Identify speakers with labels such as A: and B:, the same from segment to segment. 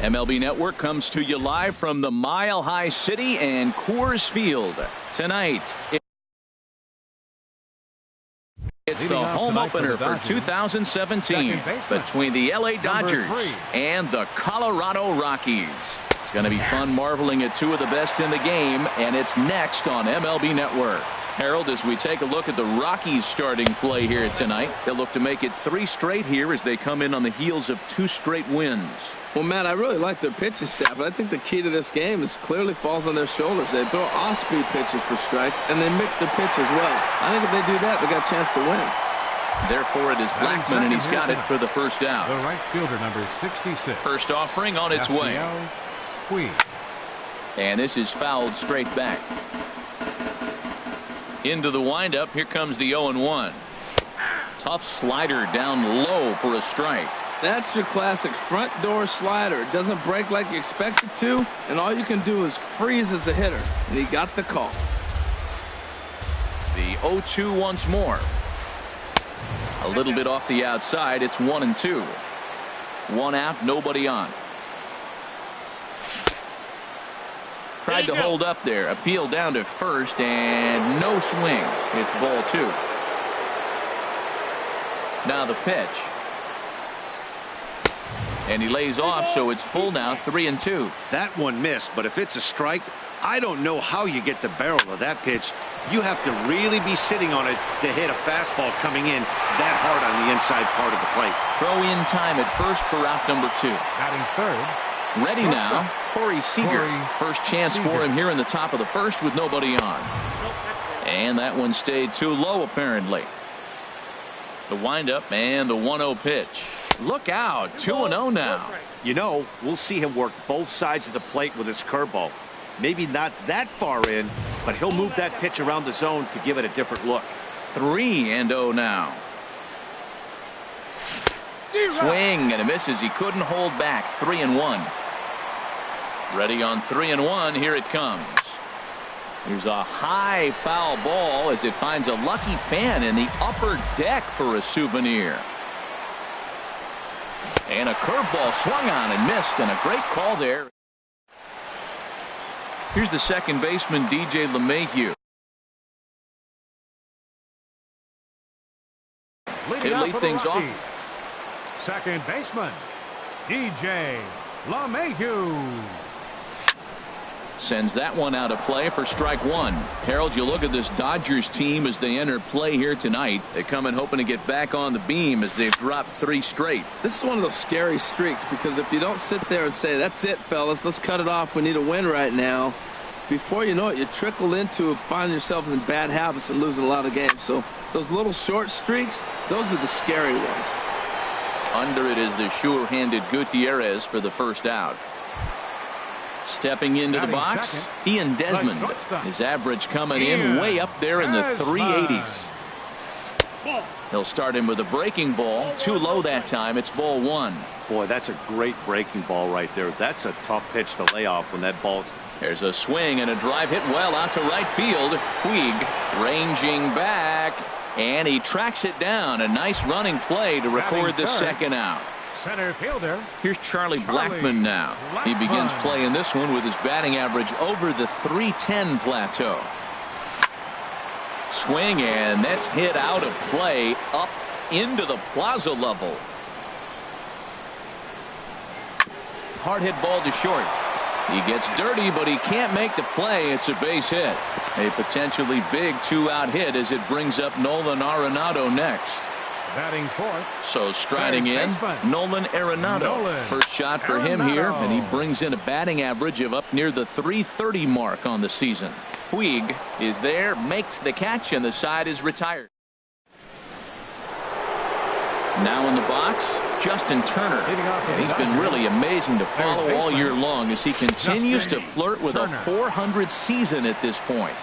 A: MLB Network comes to you live from the Mile High City and Coors Field. Tonight, it's the home opener for 2017 between the LA Dodgers and the Colorado Rockies. It's going to be fun marveling at two of the best in the game, and it's next on MLB Network. Harold, as we take a look at the Rockies starting play here tonight, they'll look to make it 3 straight here as they come in on the heels of 2 straight wins.
B: Well, Matt, I really like their pitching staff, but I think the key to this game is clearly falls on their shoulders. They throw off-speed pitches for strikes, and they mix their pitch as well. I think if they do that, they got a chance to win.
A: Therefore, it is Blackman, and he's got it for the first out.
C: The right fielder, number 66.
A: First offering on its way. And this is fouled straight back. Into the windup. Here comes the 0-1. Tough slider down low for a strike.
B: That's your classic front door slider. It doesn't break like you expect it to, and all you can do is freeze as a hitter. And he got the call.
A: The 0-2 once more. A little bit off the outside. It's 1-2. 1 out, nobody on. Tried to hold up there. Appeal down to first, and no swing. It's ball 2. Now the pitch. And he lays off, so it's full now, 3-2.
D: That one missed, but if it's a strike, I don't know how you get the barrel of that pitch. You have to really be sitting on it to hit a fastball coming in that hard on the inside part of the plate.
A: Throw in time at first for out number 2.
C: Batting third.
A: Ready now, Corey Seager. First chance for him here in the top of the first with nobody on. And that one stayed too low, apparently. The windup and the 1-0 pitch. Look out, 2-0 now.
D: You know, we'll see him work both sides of the plate with his curveball. Maybe not that far in, but he'll move that pitch around the zone to give it a different look.
A: 3-0 now. Swing and a miss as he couldn't hold back. 3-1. Ready on 3-1. Here it comes. Here's a high foul ball as it finds a lucky fan in the upper deck for a souvenir. And a curveball swung on and missed, and a great call there. Here's the second baseman, DJ LeMahieu. He'll lead things off.
C: Second baseman, DJ LeMahieu.
A: Sends that one out of play for strike 1. Harold, you look at this Dodgers team as they enter play here tonight. They come in hoping to get back on the beam as they've dropped 3 straight.
B: This is one of those scary streaks because if you don't sit there and say, that's it, fellas, let's cut it off, we need a win right now, before you know it, you trickle into finding yourself in bad habits and losing a lot of games. So those little short streaks, those are the scary ones.
A: Under it is the sure-handed Gutierrez for the first out. Stepping into the box, Ian Desmond. His average coming in way up there in the 380s. He'll start him with a breaking ball. Too low that time. It's ball 1.
D: Boy, that's a great breaking ball right there. That's a tough pitch to lay off when that ball's.
A: There's a swing and a drive hit well out to right field. Puig ranging back, and he tracks it down. A nice running play to record the second out.
C: Center fielder.
A: Here's Charlie Blackman now. He begins playing this one with his batting average over the 310 plateau. Swing, and that's hit out of play up into the plaza level. Hard hit ball to short. He gets dirty, but he can't make the play. It's a base hit. A potentially big 2-out hit as it brings up Nolan Arenado next.
C: Batting fourth.
A: So striding in, Nolan Arenado. First shot for him here, and he brings in a batting average of up near the 330 mark on the season. Puig is there, makes the catch, and the side is retired. Now in the box, Justin Turner. And he's been really amazing to follow all year long as he continues to flirt with a .400 season at this point.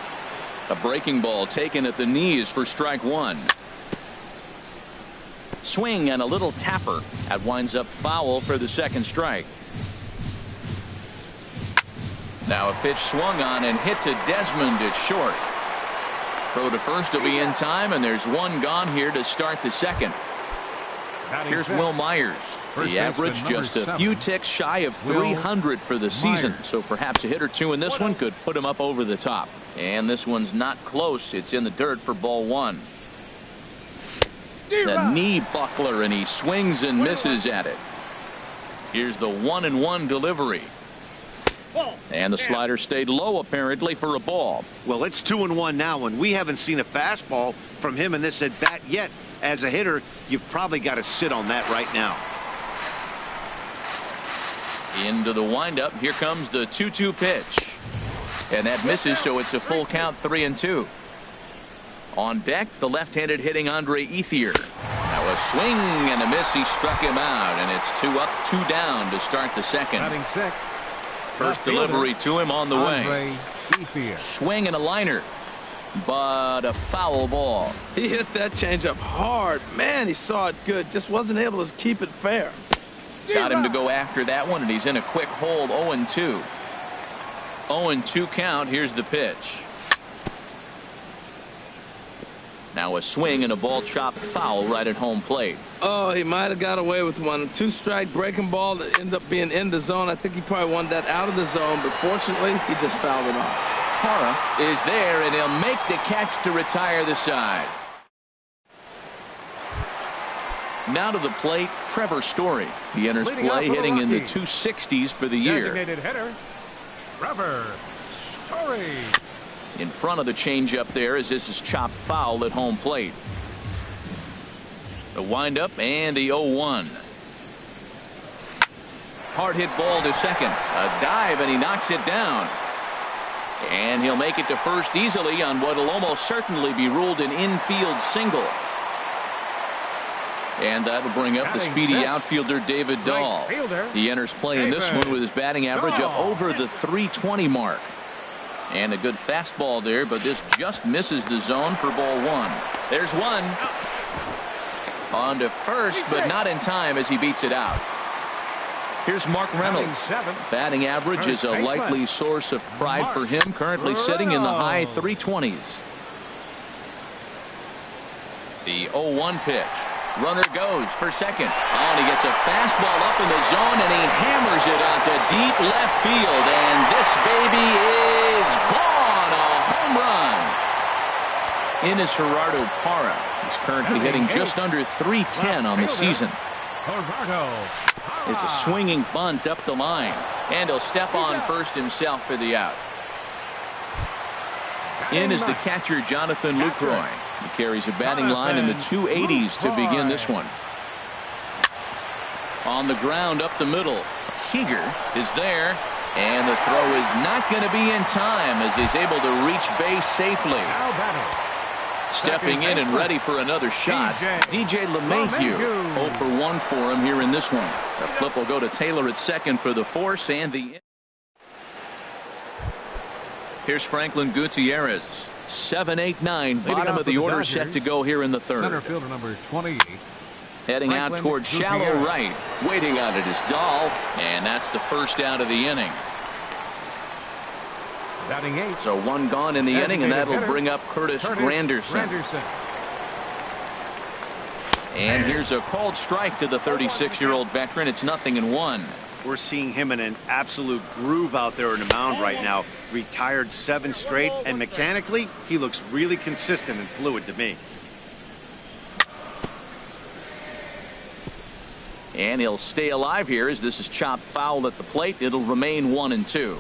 A: A breaking ball taken at the knees for strike 1. Swing and a little tapper. That winds up foul for the second strike. Now a pitch swung on and hit to Desmond at short. Throw to first will be in time, and there's one gone here to start the second. Here's Will Myers. The average just a few ticks shy of 300 for the season. So perhaps a hit or two in this one could put him up over the top. And this one's not close. It's in the dirt for ball one. The knee buckler, and he swings and misses at it. Here's the 1-1 delivery. And the slider stayed low apparently for a ball.
D: Well, it's 2-1 now, and we haven't seen a fastball from him in this at bat yet. As a hitter, you've probably got to sit on that right now.
A: Into the windup. Here comes the 2-2 pitch. And that misses, so it's a full count, 3-2. On deck, the left-handed hitting Andre Ethier. Now a swing and a miss. He struck him out, and it's 2 up, 2 down to start the second.
C: Batting sixth.
A: First delivery to him on the way.
C: Ethier.
A: Swing and a liner, but a foul ball.
B: He hit that changeup hard. Man, he saw it good. Just wasn't able to keep it fair.
A: Got him to go after that one, and he's in a quick hold. 0-2. 0-2 count. Here's the pitch. Now a swing and a ball chopped foul right at home plate.
B: Oh, he might have got away with one. 2-strike breaking ball that ended up being in the zone. I think he probably wanted that out of the zone, but fortunately, he just fouled it off.
A: Parra is there, and he'll make the catch to retire the side. Now to the plate, Trevor Story. He enters play hitting in the 260s for the year.
C: Designated hitter, Trevor Story.
A: In front of the changeup there, as this is chopped foul at home plate. The windup and the 0-1. Hard hit ball to second. A dive, and he knocks it down. And he'll make it to first easily on what will almost certainly be ruled an infield single. And that'll bring up the speedy outfielder David Dahl. He enters play in this one with his batting average of over the 320 mark. And a good fastball there, but this just misses the zone for ball one. There's one. On to first, but not in time as he beats it out. Here's Mark Reynolds. Batting average is a likely source of pride for him, currently sitting in the high 320s. The 0-1 pitch. Runner goes for second. Oh, and he gets a fastball up in the zone, and he hammers it onto deep left field. And this baby is gone. A home run. In is Gerardo Parra. He's currently hitting just under 310 on the season. It's a swinging bunt up the line, and he'll step on first himself for the out. In is the catcher, Jonathan Lucroy. He carries a batting line in the 280s to begin this one. On the ground up the middle. Seager is there, and the throw is not going to be in time as he's able to reach base safely. Stepping in and ready for another shot, DJ LeMahieu. 0 for 1 for him here in this one. The flip will go to Taylor at second for the force, and the... Here's Franklin Gutierrez. 7-8-9, bottom of the order, set to go here in the third.
C: Center fielder number 28.
A: Heading out towards shallow right. Waiting on it is Dahl, and that's the first out of the inning.
C: Batting 8.
A: So one gone in the inning, and that'll bring up Curtis Granderson. And here's a called strike to the 36-year-old veteran. It's 0-1.
D: We're seeing him in an absolute groove out there in the mound right now. Retired 7 straight, and mechanically, he looks really consistent and fluid to me.
A: And he'll stay alive here as this is chopped foul at the plate. It'll remain 1-2.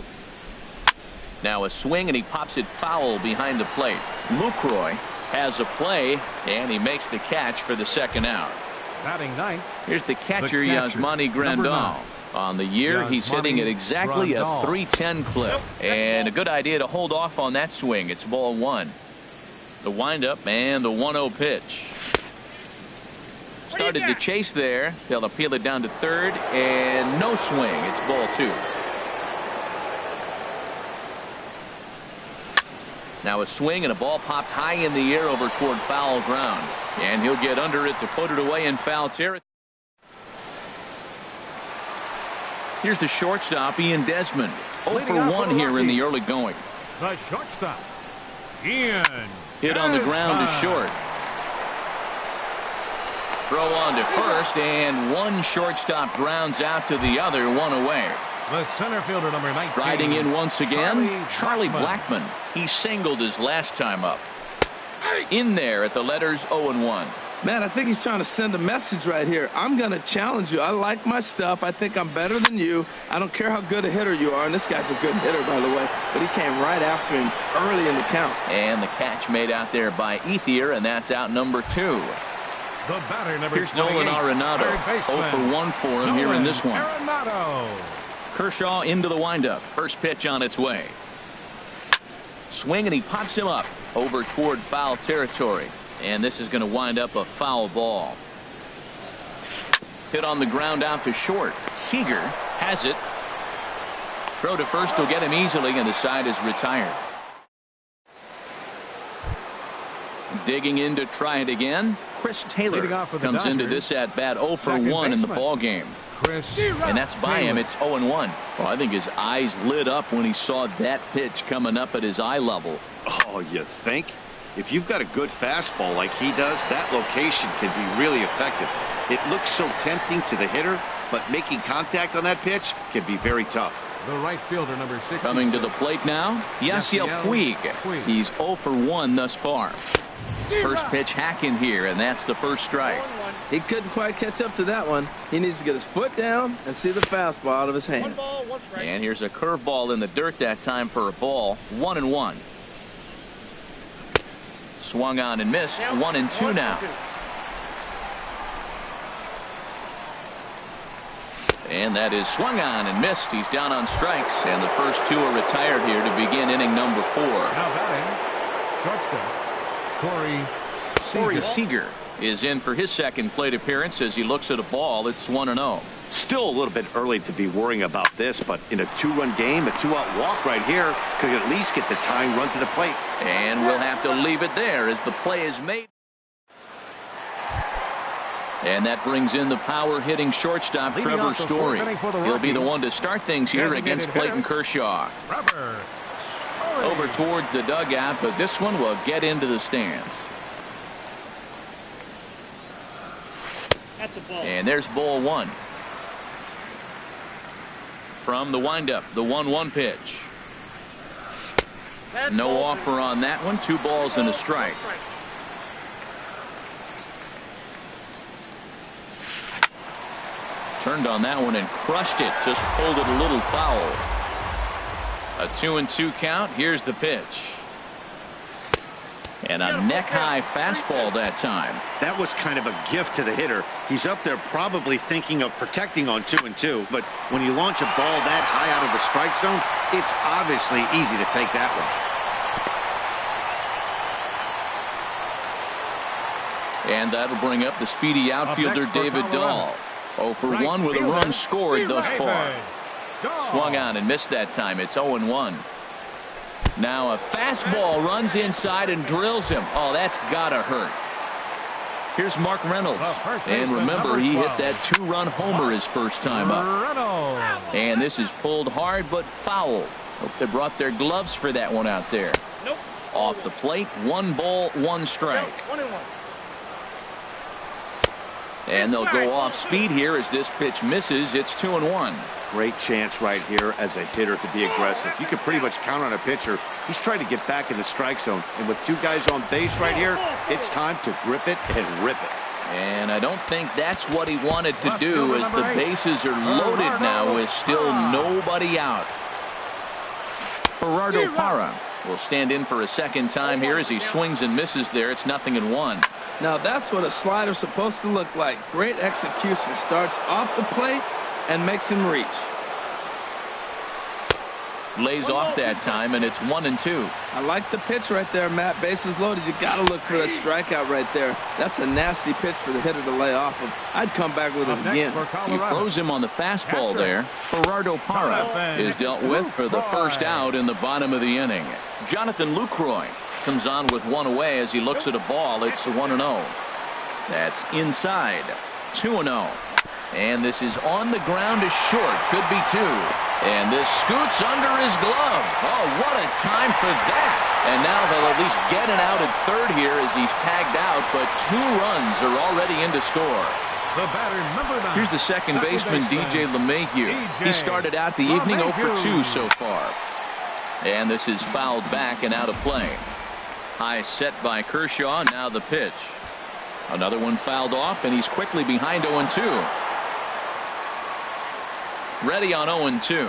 A: Now a swing, and he pops it foul behind the plate. Lucroy has a play, and he makes the catch for the second out.
C: Batting 9.
A: Here's the catcher, Yasmani Grandal. On the year, he's hitting at exactly a 310 clip. And a good idea to hold off on that swing. It's ball one. The windup and the 1-0 pitch. Started the chase there. They'll appeal it down to third, and no swing. It's ball two. Now a swing, and a ball popped high in the air over toward foul ground. And he'll get under it to put it away in foul territory. Here's the shortstop, Ian Desmond. 0 for 1 here in the early going.
C: The shortstop, Ian.
A: Hit on the ground to short. throw on to first, and one shortstop grounds out to the other, one away.
C: The center fielder, number 19.
A: Riding in once again, Charlie Blackmon. He singled his last time up. In there at the letters 0-1.
B: Man, I think he's trying to send a message right here. I'm going to challenge you. I like my stuff. I think I'm better than you. I don't care how good a hitter you are. And this guy's a good hitter, by the way. But he came right after him early in the count.
A: And the catch made out there by Ethier, and that's out number 2.
C: The batter, number
A: Here's Nolan Arenado. 0-for-1 for him here in this one.
C: Arenado.
A: Kershaw into the windup. First pitch on its way. Swing, and he pops him up over toward foul territory. And this is going to wind up a foul ball. Hit on the ground out to short. Seager has it. Throw to first will get him easily, and the side is retired. Digging in to try it again. Chris Taylor comes into this at bat 0-for-1 in the ball game. And that's by him. It's 0-1. Well, I think his eyes lit up when he saw that pitch coming up at his eye level.
D: Oh, you think? If you've got a good fastball like he does, that location can be really effective. It looks so tempting to the hitter, but making contact on that pitch can be very tough.
C: The right fielder, number 6.
A: Coming to the plate now, Yasiel Puig. He's 0-for-1 thus far. First pitch hacking here, and that's the first strike.
B: He couldn't quite catch up to that one. He needs to get his foot down and see the fastball out of his hand.
A: And here's a curveball in the dirt that time for a ball. 1-1. Swung on and missed. 1-2 now. And that is swung on and missed. He's down on strikes, and the first 2 are retired here to begin inning number 4.
C: Now batting, shortstop,
A: Corey Seager is in for his second plate appearance as he looks at a ball. It's 1-0.
D: Still a little bit early to be worrying about this, but in a 2-run game, a 2-out walk right here could at least get the tying run to the plate.
A: And we'll have to leave it there as the play is made. And that brings in the power-hitting shortstop, Trevor Story. He'll be the one to start things here against Clayton Kershaw. Over towards the dugout, but this one will get into the stands. And there's ball 1. From the windup, the 1-1 pitch. No offer on that one. 2 balls and a strike. Turned on that one and crushed it. Just pulled it a little foul. A 2-2 count. Here's the pitch. And a neck-high fastball that time.
D: That was kind of a gift to the hitter. He's up there probably thinking of protecting on 2-2, but when you launch a ball that high out of the strike zone, it's obviously easy to take that one.
A: And that'll bring up the speedy outfielder David Dahl. 0-for-1 with a run scored thus far. Swung on and missed that time. It's 0-1. Now a fastball runs inside and drills him. Oh, that's gotta hurt. Here's Mark Reynolds. And remember, he hit that 2-run homer his first time up. And this is pulled hard but foul. Hope they brought their gloves for that one out there. Off the plate, 1 ball, 1 strike. And they'll go off speed here as this pitch misses. It's 2-1.
D: Great chance right here as a hitter to be aggressive. You can pretty much count on a pitcher. He's trying to get back in the strike zone. And with 2 guys on base right here, it's time to grip it and rip it.
A: And I don't think that's what he wanted to do as the bases are loaded now with still nobody out. Gerardo Parra will stand in for a second time here as he swings and misses there. It's 0-1.
B: Now that's what a slider's supposed to look like. Great execution. Starts off the plate and makes him reach.
A: Lays off that time, and it's 1-2.
B: I like the pitch right there, Matt. Bases loaded. You got to look for that strikeout right there. That's a nasty pitch for the hitter to lay off of. I'd come back with it again.
A: He froze him on the fastball there. Gerardo Parra is dealt with for the first out in the bottom of the inning. Jonathan Lucroy comes on with 1 away as he looks at a ball. It's 1-0. That's inside. 2-0. And this is on the ground to short. Could be 2. And this scoots under his glove. Oh, what a time for that. And now they'll at least get an out at third here as he's tagged out, but 2 runs are already in to score.
C: The batter, number 9.
A: Here's the second baseman, DJ LeMahieu. He started out the evening 0 for 2 so far. And this is fouled back and out of play. High set by Kershaw. Now the pitch. Another one fouled off, and he's quickly behind 0-2. Ready on 0-2.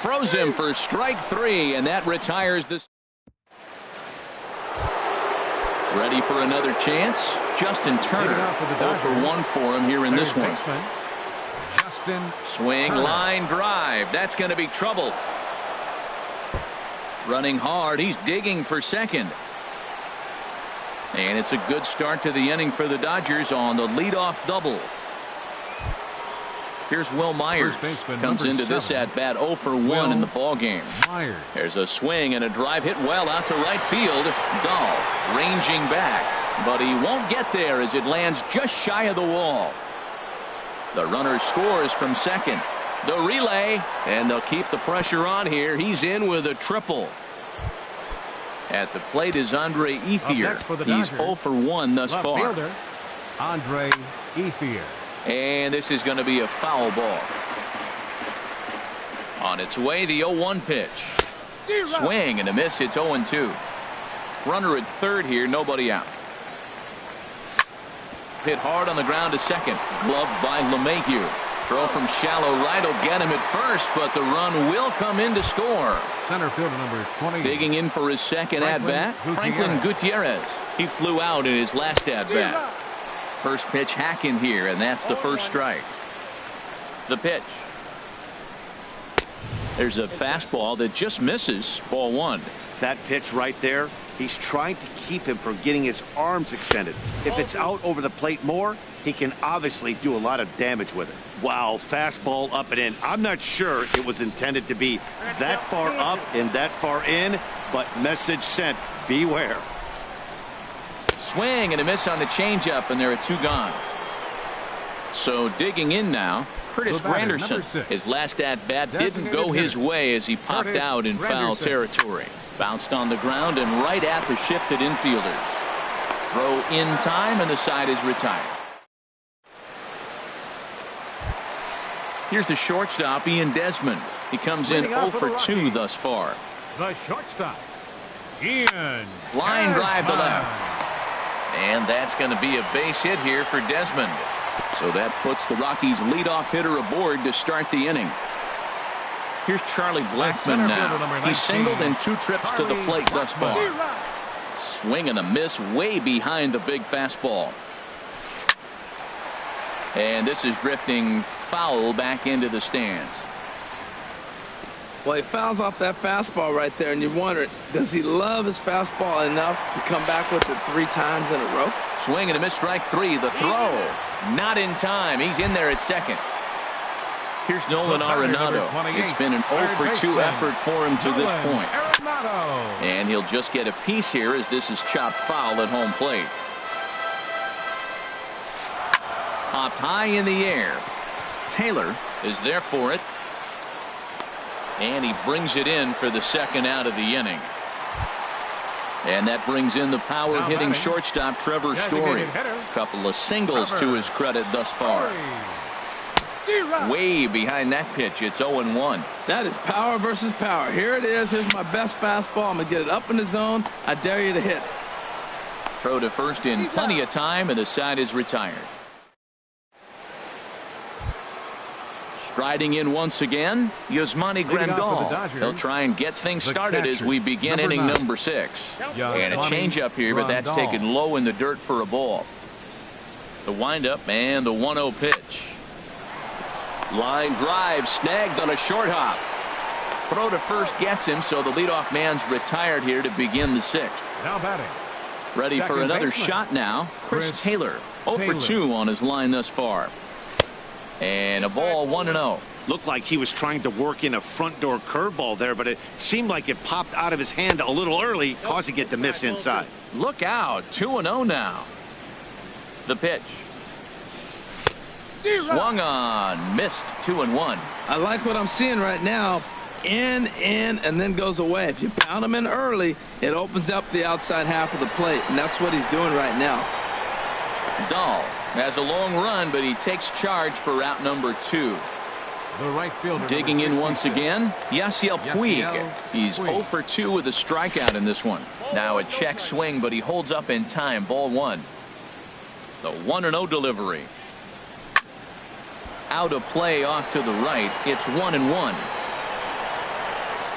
A: Froze him for strike 3, and that retires this. Ready for another chance. Justin Turner. 0 for 1 for him here in this one. Swing, line drive. That's going to be trouble. Running hard. He's digging for second. And it's a good start to the inning for the Dodgers on the leadoff double. Here's Will Myers. Comes into this at bat 0 for 1 in the ball game. There's a swing and a drive hit well out to right field. Dahl ranging back, but he won't get there as it lands just shy of the wall. The runner scores from second. The relay, and they'll keep the pressure on here. He's in with a triple. At the plate is Andre Ethier. He's 0 for 1 thus far.
C: Andre Ethier.
A: And this is going to be a foul ball. On its way, the 0-1 pitch. Swing and a miss. It's 0-2. Runner at third here, nobody out. Hit hard on the ground to second. Gloved by LeMahieu. Throw from shallow right will get him at first, but the run will come in to score.
C: Center fielder number 20.
A: Digging in for his second at-bat, Franklin Gutierrez. He flew out in his last at-bat. First pitch hack in here, and that's the first strike. The pitch. There's a fastball that just misses. Ball 1.
D: That pitch right there, he's trying to keep him from getting his arms extended. If it's out over the plate more, he can obviously do a lot of damage with it. Wow, fastball up and in. I'm not sure it was intended to be that far up and that far in, but message sent, beware.
A: Swing and a miss on the changeup, and there are 2 gone. So digging in now, Curtis Granderson. His last at-bat didn't go his way as he popped out in foul territory. Bounced on the ground and right at the shifted infielders. Throw in time, and the side is retired. Here's the shortstop, Ian Desmond. He comes in 0 for 2 thus far.
C: The shortstop, Ian.
A: Line drive to left. And that's going to be a base hit here for Desmond. So that puts the Rockies leadoff hitter aboard to start the inning. Here's Charlie Blackmon now. He's singled in 2 trips to the plate thus far. Swing and a miss way behind the big fastball. And this is drifting foul back into the stands.
B: Well, he fouls off that fastball right there, and you wonder, does he love his fastball enough to come back with it 3 times in a row?
A: Swing and a miss, strike 3. The throw, not in time. He's in there at second. Here's Nolan Arenado. It's been an 0 for 2 effort for him to this point. And he'll just get a piece here as this is chopped foul at home plate. Popped high in the air. Taylor is there for it. And he brings it in for the second out of the inning. And that brings in the power hitting shortstop Trevor Story. Couple of singles to his credit thus far. Way behind that pitch. It's 0-1.
B: That is power versus power. Here it is. Here's my best fastball. I'm going to get it up in the zone. I dare you to hit.
A: Throw to first in plenty of time, and the side is retired. Striding in once again, Yasmani Grandal. He'll try and get things started as we begin inning number 6. And a changeup here, but that's taken low in the dirt for a ball. The windup and the 1-0 pitch. Line drive snagged on a short hop. Throw to first gets him, so the leadoff man's retired here to begin the 6th.
C: Now batting.
A: Ready for another shot now. Chris Taylor. 0 for 2 on his line thus far. And a ball 1-0.
D: Looked like he was trying to work in a front door curveball there, but it seemed like it popped out of his hand a little early, causing it to miss inside.
A: Look out. 2-0 now. The pitch. Swung on. Missed. 2-1.
B: I like what I'm seeing right now. in, and then goes away. If you pound him in early, it opens up the outside half of the plate, and that's what he's doing right now.
A: Dahl has a long run, but he takes charge for route number 2.
C: The right fielder.
A: Digging in once again, Yasiel Puig. He's 0 for 2 with a strikeout in this one. Now a check swing, but he holds up in time. Ball 1. The 1-0 delivery. Out of play off to the right. It's 1-1.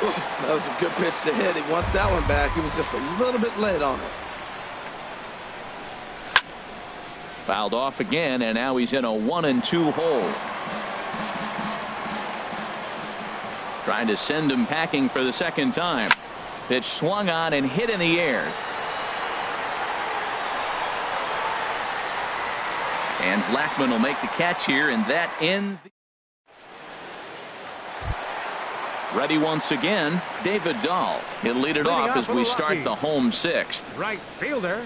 B: That was a good pitch to hit. He wants that one back. He was just a little bit late on it.
A: Fouled off again, and now he's in a 1-2 hole. Trying to send him packing for the second time. Pitch swung on and hit in the air. And Blackman will make the catch here, and that ends the... Ready once again, David Dahl. He'll lead it off as we start the home 6th.
C: Right fielder,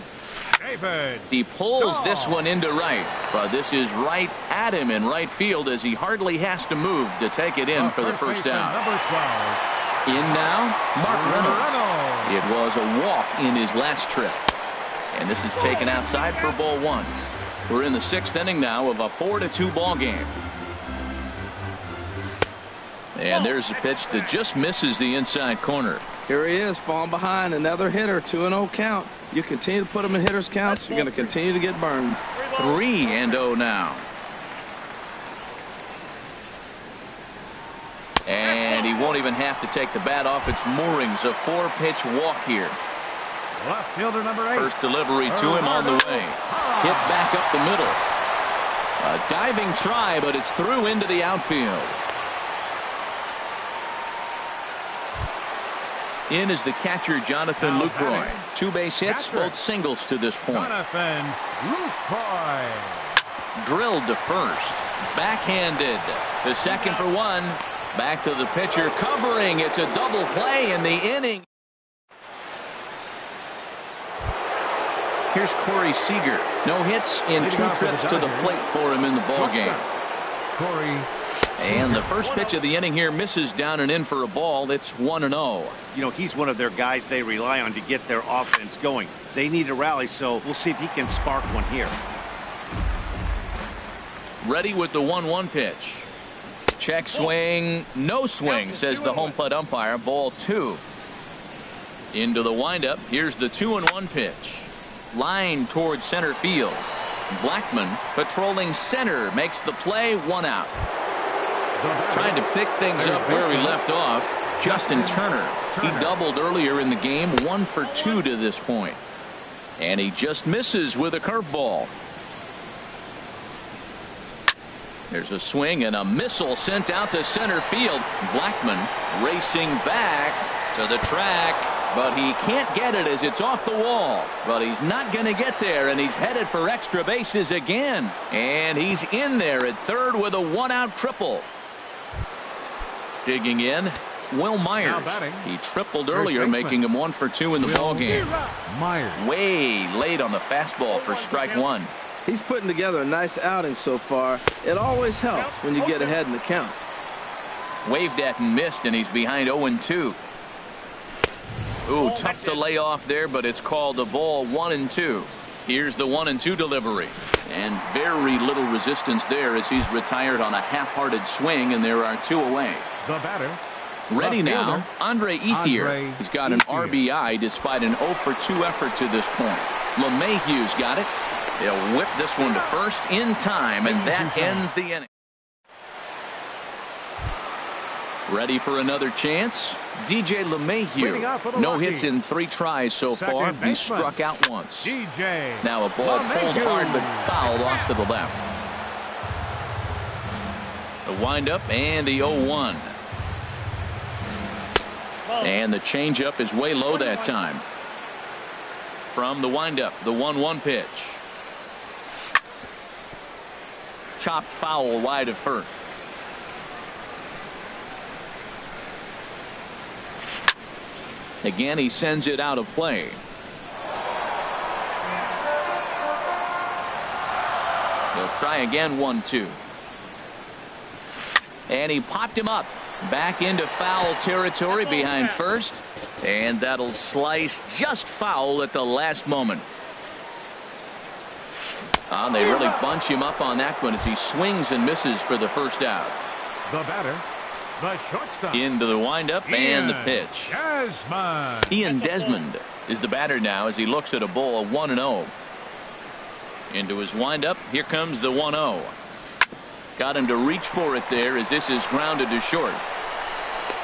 C: David.
A: He pulls this one into right, but this is right at him in right field as he hardly has to move to take it in for the first out.
C: Number 12.
A: In now, Mark Reynolds. It was a walk in his last trip. And this is taken outside for ball 1. We're in the 6th inning now of a 4-2 ball game. And there's a pitch that just misses the inside corner.
B: Here he is, falling behind another hitter, 2-0 count. You continue to put him in hitters counts, you're going to continue to get burned.
A: 3-0 now. And he won't even have to take the bat off its moorings. A 4-pitch walk here.
C: Left fielder number 8.
A: First delivery to him on the way. Hit back up the middle. A diving try, but it's through into the outfield. In is the catcher, Jonathan Lucroy. 2 base hits, both singles to this point.
C: Jonathan Lucroy.
A: Drilled to first. Backhanded. The second for 1. Back to the pitcher, covering. It's a double play in the inning. Here's Corey Seager. No hits in 2 trips to the plate for him in the ballgame.
C: Corey.
A: And the first pitch of the inning here misses down and in for a ball. It's 1-0.
D: You know, he's one of their guys they rely on to get their offense going. They need a rally, so we'll see if he can spark one here.
A: Ready with the 1-1 pitch. Check swing. No swing, says the home plate umpire. Ball 2. Into the windup. Here's the 2-1 pitch. Line towards center field. Blackman patrolling center makes the play. 1 out. Trying to pick things up where he left off. Justin Turner. He doubled earlier in the game. 1 for 2 to this point. And he just misses with a curveball. There's a swing and a missile sent out to center field. Blackman racing back to the track, but he can't get it as it's off the wall. But he's not going to get there, and he's headed for extra bases again. And he's in there at third with a 1-out triple. Digging in, Will Myers. He tripled earlier, making him 1 for 2 in the ballgame.
C: Myers.
A: Way late on the fastball for strike 1.
B: He's putting together a nice outing so far. It always helps when you get ahead in the count.
A: Waved at and missed, and he's behind 0-2. Ooh, tough to lay off there, but it's called a ball. 1-2. Here's the 1-2 delivery. And very little resistance there as he's retired on a half-hearted swing, and there are 2 away.
C: The batter.
A: Ready now, Andre Ethier. He's got an RBI despite an 0 for 2 effort to this point. LeMahieu's got it. They'll whip this one to first in time, and that ends the inning. Ready for another chance? DJ LeMahieu. No hits in 3 tries so far. He struck out once. Now a ball pulled hard but fouled off to the left. The windup and the 0-1. And the changeup is way low that time. From the windup, the 1-1 pitch. Chopped foul wide of first. Again, he sends it out of play. He'll try again. 1-2. And he popped him up. Back into foul territory behind first. And that'll slice just foul at the last moment. They really bunch him up on that one as he swings and misses for the first out.
C: The batter, the shortstop.
A: Into the windup and the pitch.
C: Desmond.
A: Ian Desmond is the batter now as he looks at a ball of 1-0. Into his windup. Here comes the 1-0. Got him to reach for it there as this is grounded to short.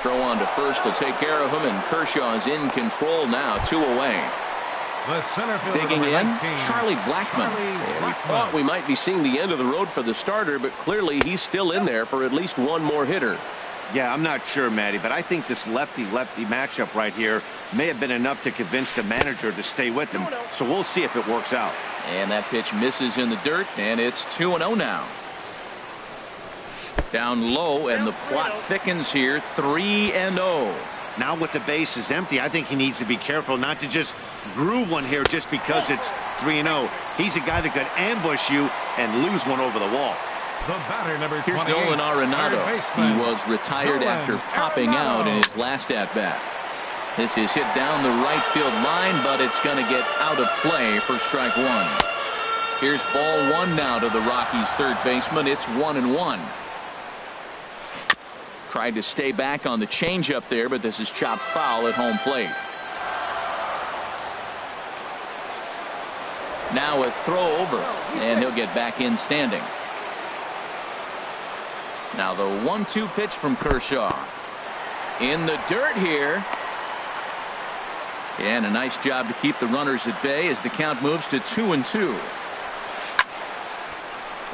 A: Throw on to first will take care of him, and Kershaw is in control now, 2 away.
C: The center fielder,
A: Digging in, Charlie Blackmon.
E: We thought we might be seeing the end of the road for the starter, but clearly he's still in there for at least one more hitter.
D: Yeah, I'm not sure, Matty, but I think this lefty-lefty matchup right here may have been enough to convince the manager to stay with him. So we'll see if it works out.
A: And that pitch misses in the dirt, and it's 2-0 now. Down low, and the plot thickens here, 3-0.
D: Now with the bases empty, I think he needs to be careful not to just groove one here just because it's 3-0. He's a guy that could ambush you and lose one over the wall.
C: The batter, number 28.
A: Here's Nolan Arenado. He was retired after popping out in his last at-bat. This is hit down the right field line, but it's going to get out of play for strike one. Here's ball one now to the Rockies' third baseman. It's 1-1. Tried to stay back on the changeup there, but this is chopped foul at home plate. Now a throw over, and he'll get back in standing. Now the 1-2 pitch from Kershaw. In the dirt here. And a nice job to keep the runners at bay as the count moves to 2-2.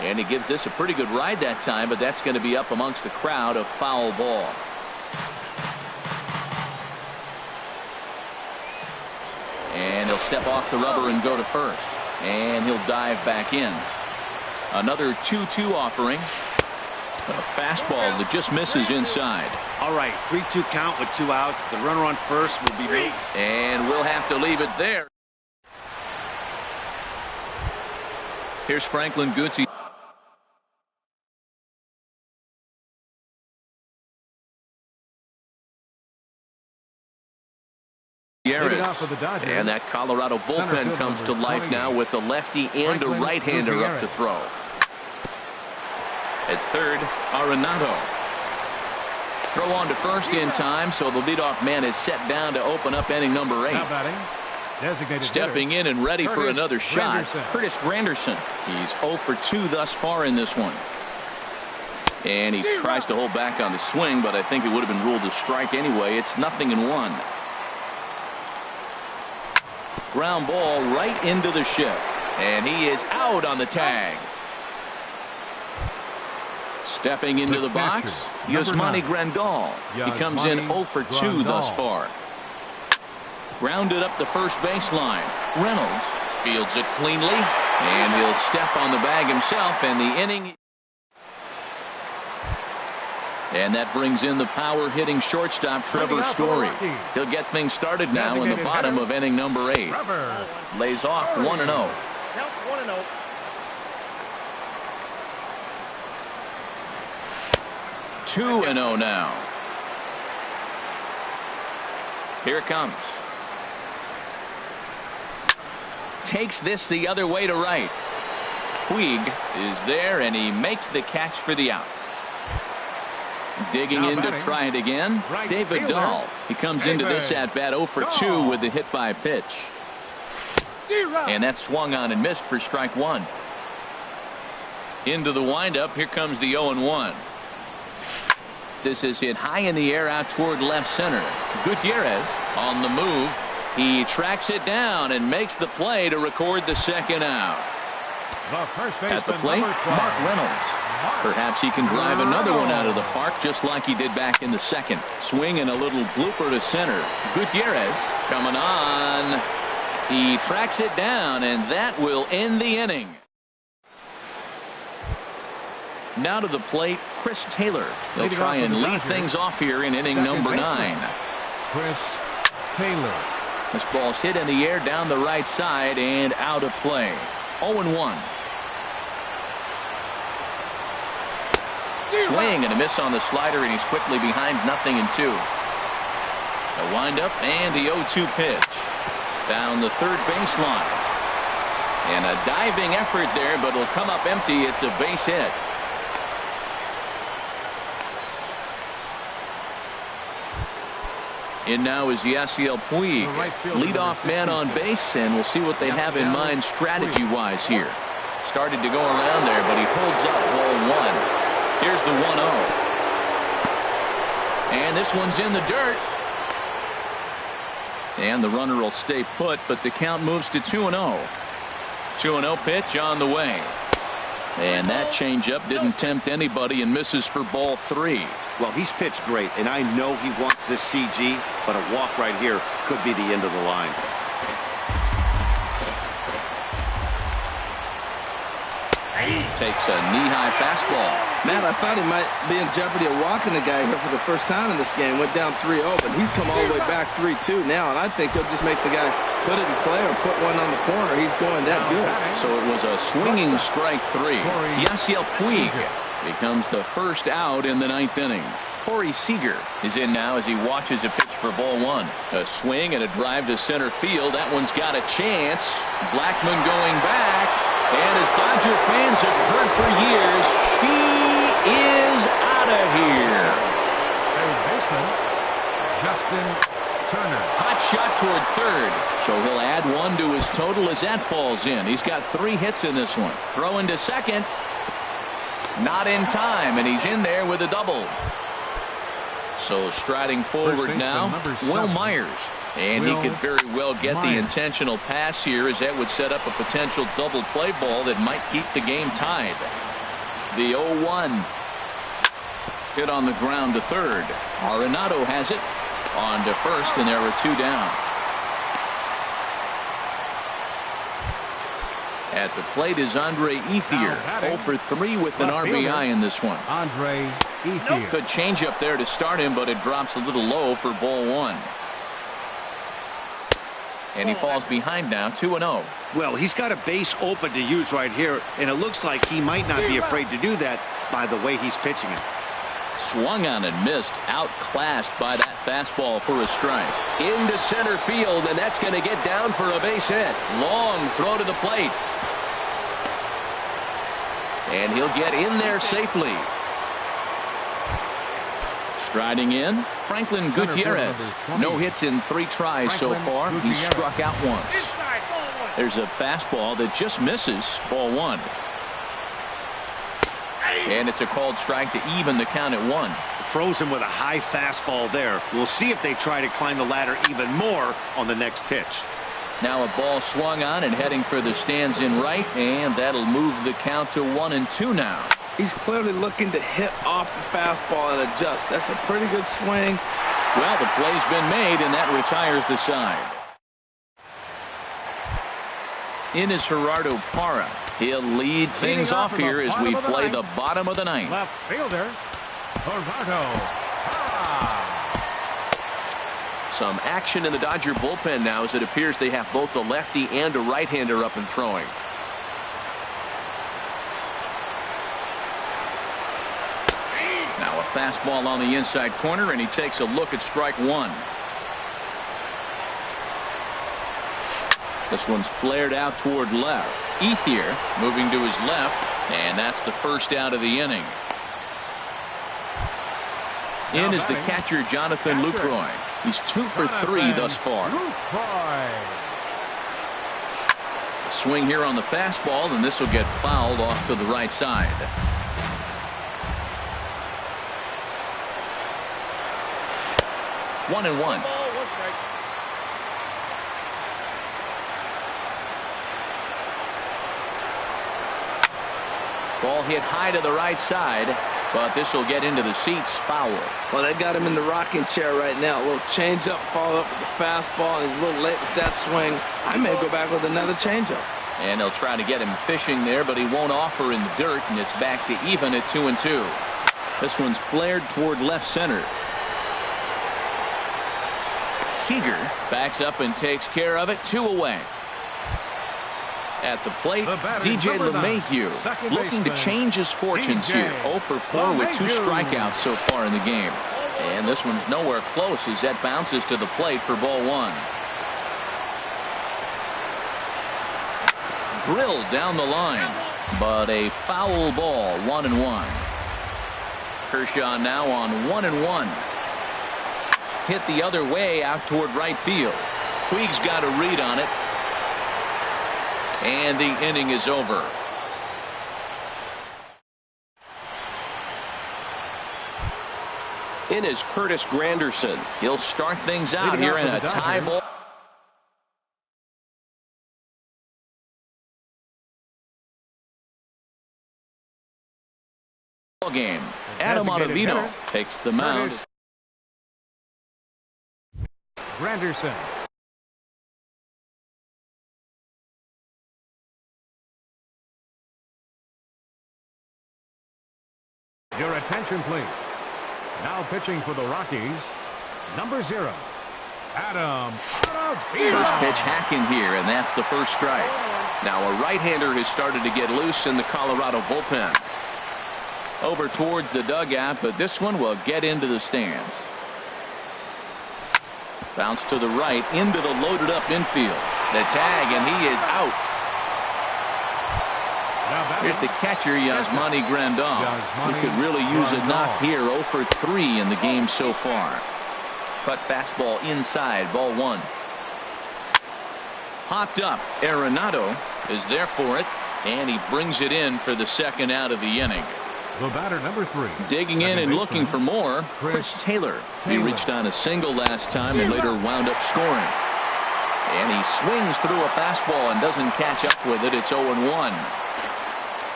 A: And he gives this a pretty good ride that time, but that's going to be up amongst the crowd, a foul ball. And he'll step off the rubber and go to first. And he'll dive back in. Another 2-2 offering. A fastball that just misses inside.
D: All right, 3-2 count with 2 outs. The runner on first will be made.
A: And we'll have to leave it there. Here's Franklin Gutierrez. And that Colorado bullpen comes to life now with a lefty and a right-hander up to throw. At third, Arenado. Throw on to first in time, so the leadoff man is set down to open up inning number 8. Stepping in and ready for another shot, Curtis Granderson. He's 0 for 2 thus far in this one. And he tries to hold back on the swing, but I think it would have been ruled a strike anyway. It's 0-1. Ground ball right into the shift. And he is out on the tag. Stepping into the box, Yasmani Grandal. He comes in 0 for 2 thus far. Grounded up the first baseline. Reynolds fields it cleanly, and he'll step on the bag himself, and the inning. And that brings in the power-hitting shortstop Trevor Story. He'll get things started now in the bottom of inning number 8. Lays off 1-0.
F: Counts 1-0.
A: 2-0 now. Here it comes. Takes this the other way to right. Puig is there, and he makes the catch for the out. Digging in to try it again, David Dahl. He comes into this at-bat 0 for 2 with the hit by pitch. And that swung on and missed for strike one. Into the windup, here comes the 0-1. This is hit high in the air out toward left center. Gutierrez on the move. He tracks it down and makes the play to record the second out. At the plate, Mark Reynolds. Perhaps he can drive another one out of the park just like he did back in the second. Swing and a little blooper to center. Gutierrez coming on. He tracks it down, and that will end the inning. Now to the plate, Chris Taylor. They'll try and lead things off here in inning number 9.
C: Chris Taylor.
A: This ball's hit in the air down the right side and out of play. 0-1. Swing and a miss on the slider, and he's quickly behind 0-2. A windup and the 0-2 pitch. Down the third baseline. And a diving effort there, but it'll come up empty. It's a base hit. In now is Yasiel Puig, leadoff man on base, and we'll see what they have in mind strategy-wise here. Started to go around there, but he holds up ball one. Here's the 1-0. And this one's in the dirt. And the runner will stay put, but the count moves to 2-0. 2-0 pitch on the way. And that changeup didn't tempt anybody and misses for ball 3.
D: Well, he's pitched great, and I know he wants this CG, but a walk right here could be the end of the line.
A: Takes a knee-high fastball.
B: Matt, I thought he might be in jeopardy of walking the guy here for the first time in this game. Went down 3-0, but he's come all the way back 3-2 now, and I think he'll just make the guy put it in play or put one on the corner. He's going that good.
A: So it was a swinging strike 3. Yasiel Puig becomes the first out in the 9th inning. Corey Seager is in now as he watches a pitch for ball 1. A swing and a drive to center field. That one's got a chance. Blackmon going back. And as Dodger fans have heard for years, she is out of here.
C: Third baseman, Justin Turner.
A: Hot shot toward third. So he'll add 1 to his total as that falls in. He's got 3 hits in this one. Throw into second. Not in time, and he's in there with a double. So striding forward now, Will Myers. And he could very well get the intentional pass here, as that would set up a potential double play ball that might keep the game tied. The 0-1. Hit on the ground to third. Arenado has it on to first, and there are 2 down. At the plate is Andre Ethier, 0 for 3 with an RBI in this one.
C: Andre Ethier.
A: Good change up there to start him, but it drops a little low for ball 1. And he falls behind now, 2-0.
D: Well, he's got a base open to use right here, and it looks like he might not be afraid to do that by the way he's pitching it.
A: Swung on and missed, outclassed by that fastball for a strike. Into center field, and that's going to get down for a base hit. Long throw to the plate. And he'll get in there safely. Striding in, Franklin Gutierrez. No hits in 3 tries so far. He's struck out once. There's a fastball that just misses ball 1. And it's a called strike to even the count at 1.
D: Frozen with a high fastball there. We'll see if they try to climb the ladder even more on the next pitch.
A: Now a ball swung on and heading for the stands in right, and that'll move the count to 1-2 now.
B: He's clearly looking to hit off the fastball and adjust. That's a pretty good swing.
A: Well, the play's been made, and that retires the side. In is Gerardo Parra. He'll lead things off here as we play the bottom of the 9th.
C: Left fielder, Gerardo Parra.
E: Some action in the Dodger bullpen now, as it appears they have both a lefty and a right-hander up and throwing.
A: Now a fastball on the inside corner, and he takes a look at strike 1. This one's flared out toward left. Ethier moving to his left, and that's the first out of the inning. In is the catcher, Jonathan Lucroy. He's 2 for 3 thus far. A swing here on the fastball, and this will get fouled off to the right side. One and one. Ball hit high to the right side, but this will get into the seats, foul.
B: Well, they got him in the rocking chair right now. A little changeup, follow up with the fastball, and he's a little late with that swing. I may go back with another changeup.
A: And they'll try to get him fishing there, but he won't offer in the dirt, and it's back to even at 2-2. This one's flared toward left center. Seager backs up and takes care of it. 2 away. At the plate,
C: The batter,
A: DJ
C: number 9,
A: LeMahieu
C: second
A: looking to
C: baseman,
A: change his fortunes
C: DJ
A: here. 0 for 4 with 2
C: LeMahieu.
A: strikeouts so far in the game. And this one's nowhere close as that bounces to the plate for ball 1. Drilled down the line, but a foul ball, 1-1. Kershaw now on 1-1. Hit the other way out toward right field. Puig's got a read on it. And the inning is over.
E: In is Curtis Granderson.
A: He'll start things out
C: Leading
A: here
C: off
A: in
C: for
A: a
C: the
A: tie
C: Dodgers.
A: ball game. Adam
C: designated
A: Ottavino
C: hitter,
A: takes the mound.
C: Granderson. Your attention, please. Now pitching for the Rockies, number 0, Adam Ottavino.
A: First pitch hacking here, and that's the first strike. Now a right-hander has started to get loose in the Colorado bullpen. Over towards the dugout, but this one will get into the stands. Bounce to the right into the loaded up infield. The tag, and he is out. Here's the catcher, Yasmani Grandal, who could really use a knock here. 0 for 3 in the game so far. Cut fastball inside, ball 1. Popped up. Arenado is there for it, and he brings it in for the second out of the inning.
C: The batter, number 3.
A: Digging in and looking for more, Chris Taylor. He reached on a single last time and later wound up scoring. And he swings through a fastball and doesn't catch up with it. It's 0-1.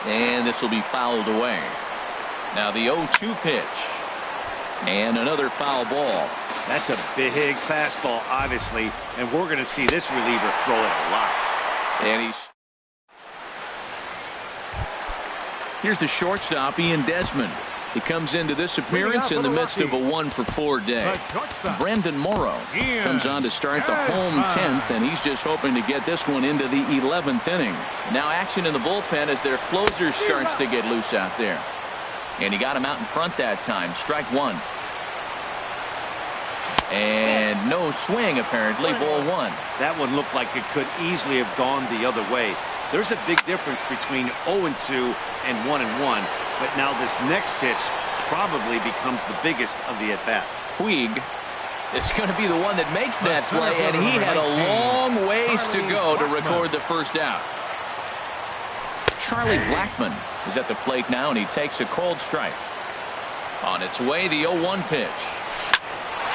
A: And this will be fouled away. Now the 0-2 pitch. And another foul ball.
D: That's a big fastball, obviously, and we're going to see this reliever throw it a lot.
A: And here's the shortstop, Ian Desmond. He comes into this appearance in the midst of a 1 for 4 day. Brandon Morrow comes on to start the home 10th, and he's just hoping to get this one into the 11th inning. Now action in the bullpen as their closer starts to get loose out there. And he got him out in front that time. Strike 1. And no swing, apparently. Ball 1.
D: That one looked like it could easily have gone the other way. There's a big difference between 0-2 and 1-1. But now this next pitch probably becomes the biggest of the at-bat.
A: Puig is going to be the one that makes that play, and he had a long ways to go to record the first out. Charlie Blackmon is at the plate now, and he takes a cold strike. On its way, the 0-1 pitch.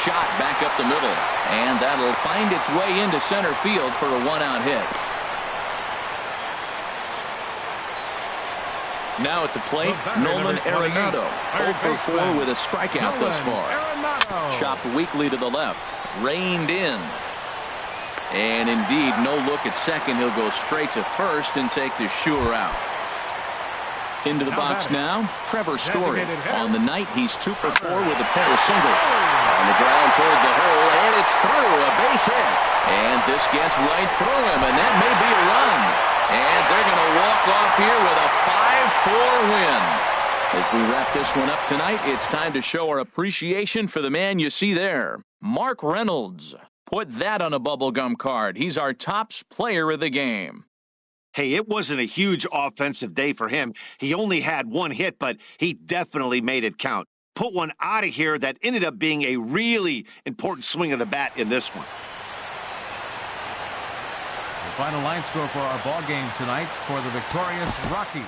A: Shot back up the middle, and that'll find its way into center field for a 1-out hit. Now at the plate, Nolan Arenado, 0 for 4 with a strikeout thus far. Chopped weakly to the left, reined in. And indeed, no look at second. He'll go straight to first and take the sure out. Into the box now, Trevor Story. On the night, he's 2 for 4 with a pair of singles. On the ground toward the hole, and it's through, a base hit. And this gets right through him, and that may be a run. And they're going to walk off here with a 5-4 win. As we wrap this one up tonight, it's time to show our appreciation for the man you see there. Mark Reynolds. Put that on a bubblegum card. He's our tops player of the game.
D: Hey, it wasn't a huge offensive day for him. He only had 1 hit, but he definitely made it count. Put one out of here that ended up being a really important swing of the bat in this one.
C: The final line score for our ball game tonight for the victorious Rockies.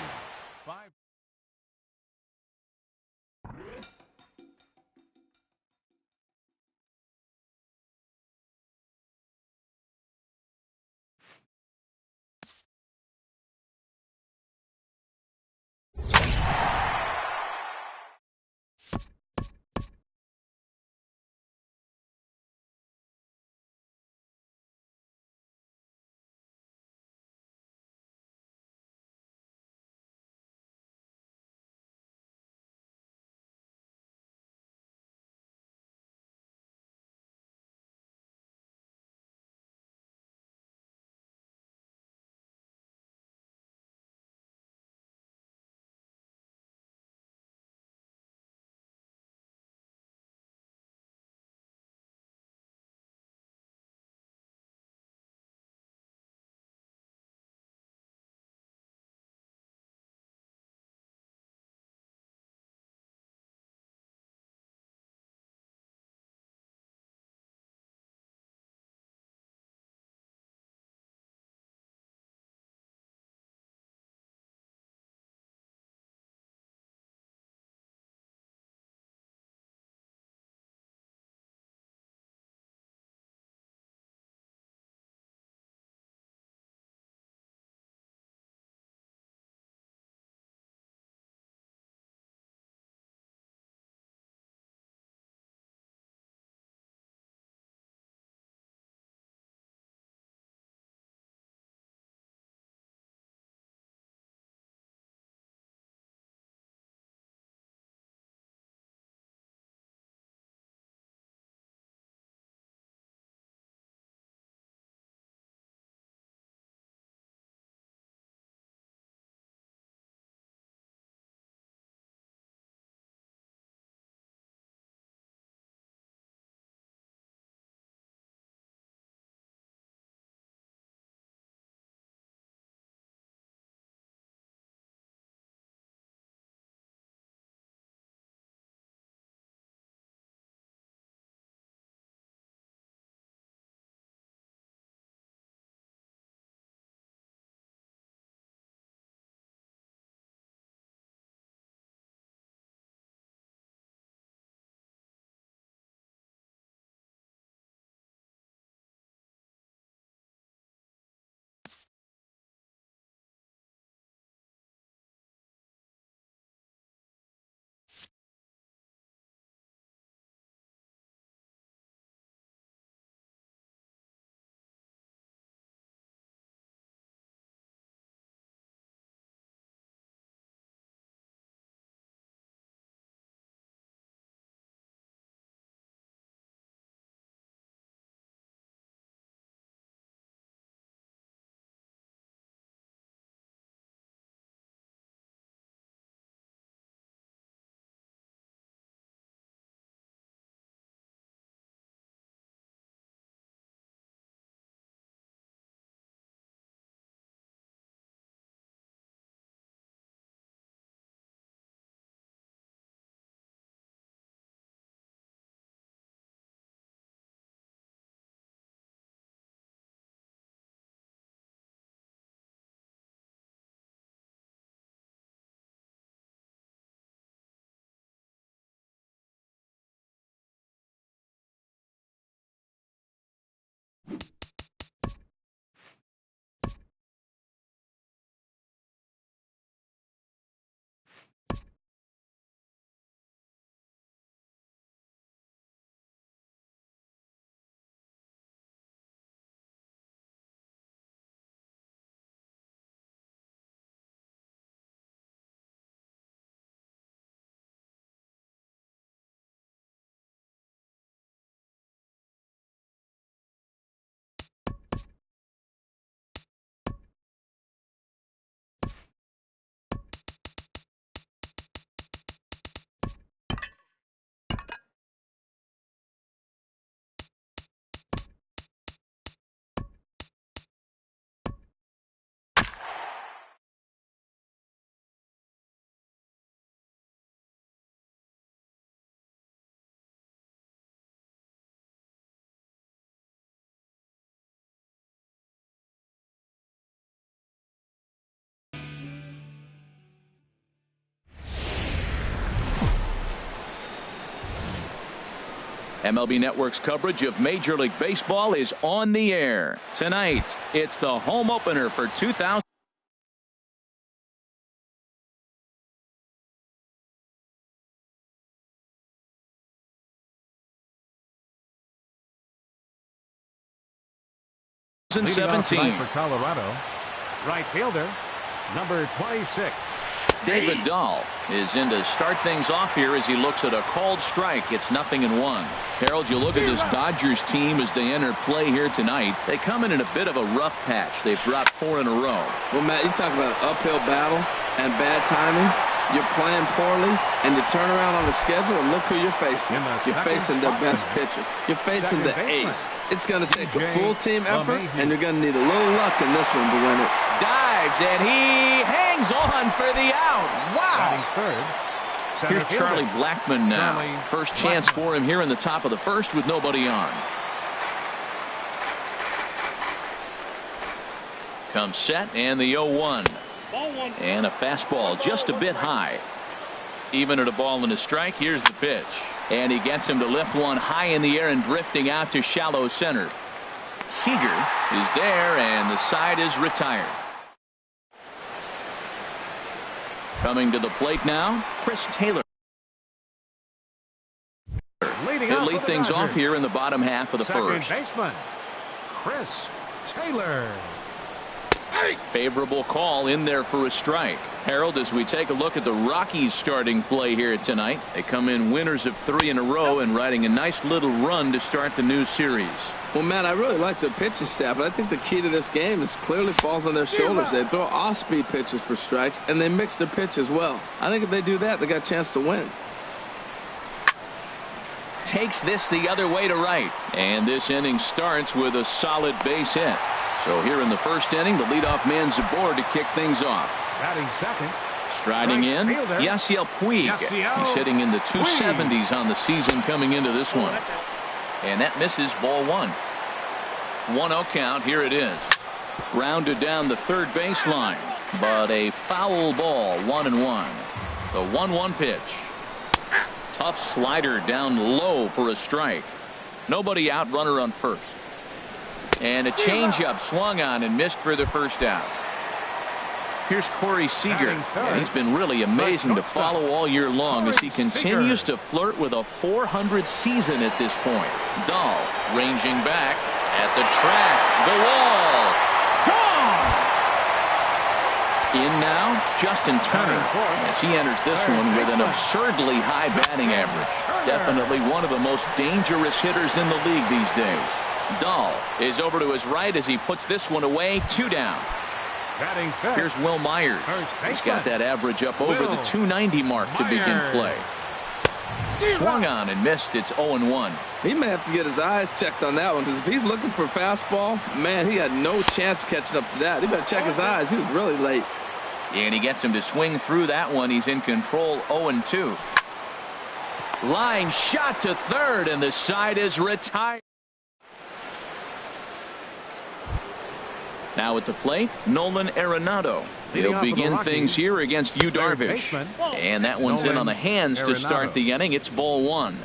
A: MLB Network's coverage of Major League Baseball is on the air. Tonight, it's the home opener for 2000.
C: Leading off
A: 17.
C: tonight for Colorado, right fielder, number 26.
A: David Dahl is in to start things off here as he looks at a called strike. It's 0-1. Harold, you look at this Dodgers team as they enter play here tonight. They come in a bit of a rough patch. They've dropped 4 in a row.
B: Well, Matt, you talk about an uphill battle and bad timing. You're playing poorly, and you turn around on the schedule, and look who you're facing. You're facing the best pitcher. You're facing the ace. It's going to take a full team effort, and you're going to need a little luck in this one to win it.
A: Dives, and he hangs on for the out. Wow. Here's Charlie Blackmon now. First chance for him here in the top of the first with nobody on. Comes set, and the 0-1. And a fastball just a bit high. Even at a ball and a strike, here's the pitch. And he gets him to lift one high in the air and drifting out to shallow center. Seager is there, and the side is retired. Coming to the plate now, Chris Taylor. He'll lead things off here in the bottom half of the first.
C: Second baseman, Chris Taylor.
A: Favorable call in there for a strike. Harold, as we take a look at the Rockies starting play here tonight, they come in winners of 3 in a row and riding a nice little run to start the new series.
B: Well, Matt, I really like their pitching staff, but I think the key to this game is clearly falls on their shoulders. They throw off-speed pitches for strikes, and they mix their pitch as well. I think if they do that, they got a chance to win.
A: Takes this the other way to right, and this inning starts with a solid base hit. So here in the first inning, the leadoff man's aboard to kick things off.
C: Batting second.
A: Striding in, Yasiel Puig. He's hitting in the 270s on the season coming into this one. And that misses ball 1. 1-0 count. Here it is. Grounded down the third baseline, but a foul ball. 1-1. The 1-1 pitch. Tough slider down low for a strike. Nobody out, runner on first. And a changeup swung on and missed for the first out. Here's Corey Seager. And he's been really amazing to follow all year long as he continues to flirt with a .400 season at this point. Dahl ranging back at the track. The wall. Gone! In now, Justin Turner as he enters this one with an absurdly high batting average. Definitely one of the most dangerous hitters in the league these days. Dahl is over to his right as he puts this one away. 2 down. Here's Will Myers. He's got that average up over the 290 mark to begin play. Swung on and missed. It's 0-1.
B: He may have to get his eyes checked on that one, because if he's looking for a fastball, man, he had no chance of catching up to that. He better check his eyes. He was really late.
A: And he gets him to swing through that one. He's in control. 0-2. Line shot to third, and the side is retired. Now at the plate, Nolan Arenado. He'll begin things here against Yu Darvish. And that one's in on the hands to start the inning. It's ball 1.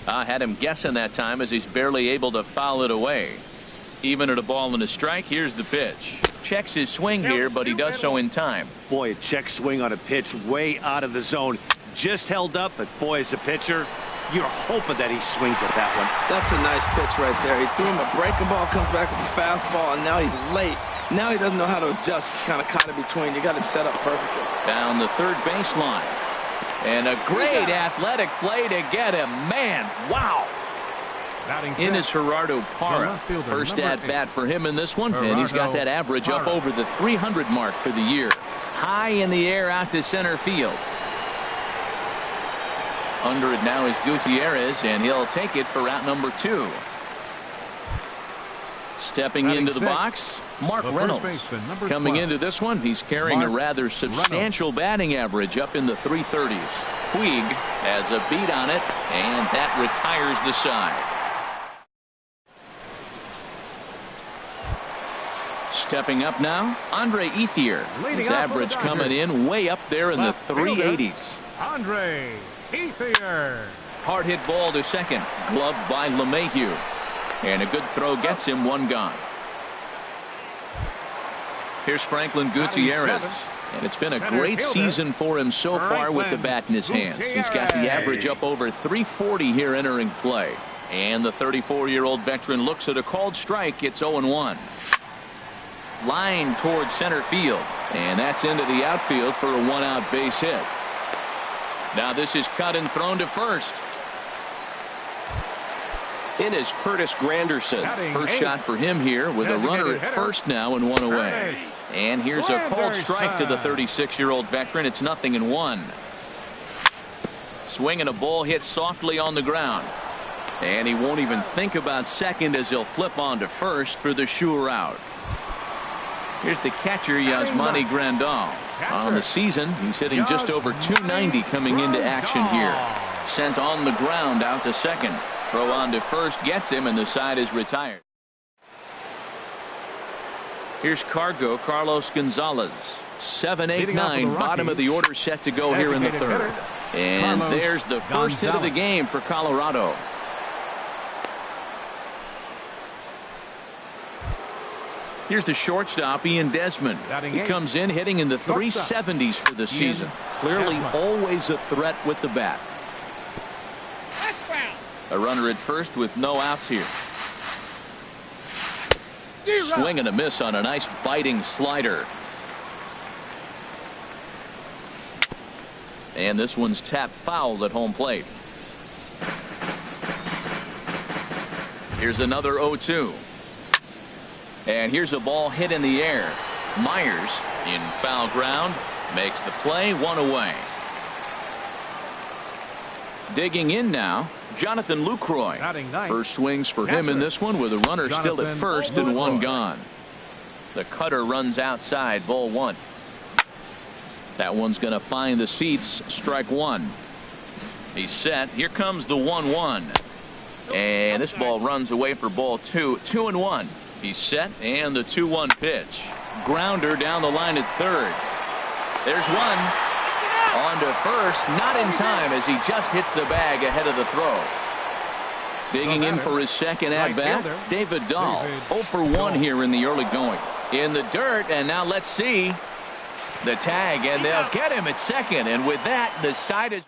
A: I had him guessing that time as he's barely able to foul it away. Even at a ball and a strike, here's the pitch. Checks his swing here, but he does so in time.
D: Boy, a check swing on a pitch way out of the zone. Just held up, but boy, as a pitcher, you're hoping that he swings at that one.
B: That's a nice pitch right there. He threw him a breaking ball, comes back with a fastball, and now he's late. Now he doesn't know how to adjust. He's kind of caught in between. You got him set up perfectly.
A: Down the third baseline. And a great athletic play to get him. Man, wow. In is Gerardo Parra. First at bat for him in this one, and he's got that average up over the 300 mark for the year. High in the air out to center field. Under it now is Gutierrez, and he'll take it for out number 2. Stepping into the box, Mark Reynolds. Coming into this one, he's carrying a rather substantial batting average up in the 330s. Puig has a beat on it, and that retires the side. Stepping up now, Andre Ethier. His average coming in way up there in the 380s.
C: Andre Ethier.
A: Hard hit ball to second. Gloved by LeMahieu. And a good throw gets him one gone. Here's Franklin Gutierrez. And it's been a great season for him so far with the bat in his hands. He's got the average up over 340 here entering play. And the 34-year-old veteran looks at a called strike. It's 0-1. Line towards center field. And that's into the outfield for a one-out base hit. Now this is cut and thrown to first.
E: In is Curtis Granderson.
A: First shot for him here with a runner at first now and one away. And here's a called strike to the 36-year-old veteran. It's 0-1. Swinging a ball hit softly on the ground. And he won't even think about second as he'll flip on to first for the sure out. Here's the catcher, Yasmani Grandal. On the season, he's hitting just over 290 coming into action here. Sent on the ground out to second. Throw on to first gets him, and the side is retired. Here's Carlos Gonzalez. 7-8-9, bottom of the order set to go here in the third. And there's the first hit of the game for Colorado. Here's the shortstop, Ian Desmond. He comes in hitting in the 370s for the season. Clearly always a threat with the bat. A runner at first with no outs here. Swing and a miss on a nice biting slider. And this one's tapped foul at home plate. Here's another 0-2. And here's a ball hit in the air. Myers in foul ground makes the play, one away. Digging in now, Jonathan Lucroy. First swings for him in this one with a runner still at first and one gone. The cutter runs outside, ball one. That one's going to find the seats, strike one. He's set. Here comes the 1-1. And this ball runs away for ball two. 2-1. He's set, and the 2-1 pitch. Grounder down the line at third. There's one. On to first, not in time as he just hits the bag ahead of the throw. Digging in for his second at-bat, David Dahl. 0 for 1 here in the early going. In the dirt, and now let's see the tag, and they'll get him at second. And with that, the side is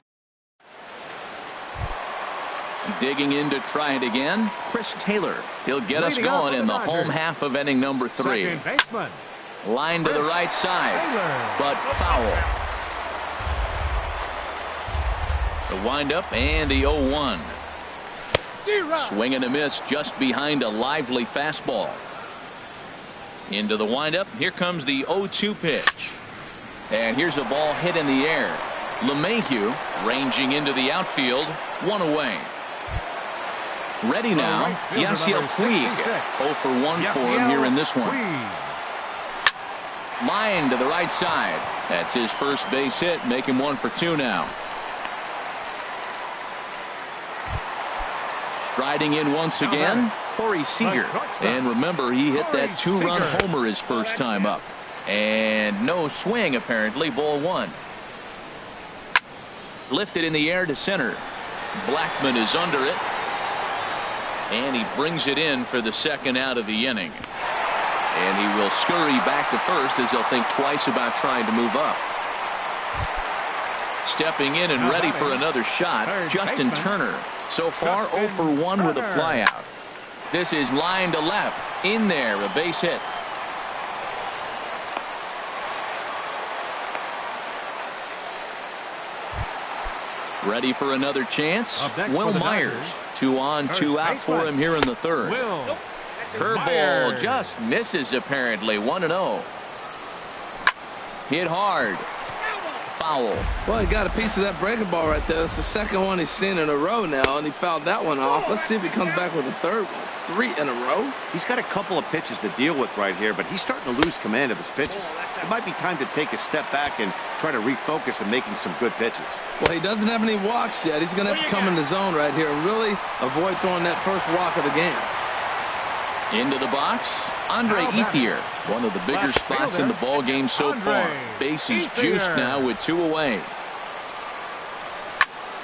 A: digging in to try it again. Chris Taylor. He'll get us going in the home half of inning number 3. Line to the right side, but foul. The windup and the 0-1. Swing and a miss just behind a lively fastball. Into the windup. Here comes the 0-2 pitch. And here's a ball hit in the air. LeMahieu ranging into the outfield. One away. Ready now. Yasiel Puig. 0 for 1 for him here in this one. Line to the right side. That's his first base hit. Make him 1 for 2 now. Striding in once again, Corey Seager. And remember, he hit that 2-run homer his first time up. And no swing, apparently. Ball 1. Lifted in the air to center. Blackman is under it. And he brings it in for the second out of the inning. And he will scurry back to first as he'll think twice about trying to move up. Stepping in and ready for another shot, Justin Turner. So far 0 for 1 with a flyout. This is line to left. In there, a base hit. Ready for another chance. Will Myers. 2 on, 2 out for him here in the third. Curveball just misses apparently. 1-0. Hit hard. Foul.
B: Well, he got a piece of that breaking ball right there. That's the second one he's seen in a row now, and he fouled that one off. Let's see if he comes back with a third one. 3 in a row.
D: He's got a couple of pitches to deal with right here, but he's starting to lose command of his pitches. It might be time to take a step back and try to refocus on making some good pitches.
B: Well, he doesn't have any walks yet. He's going to have to come in the zone right here and really avoid throwing that first walk of the game.
A: Into the box, Andre Ethier. One of the bigger spots in the ball game so far. Bases juiced now with 2 away.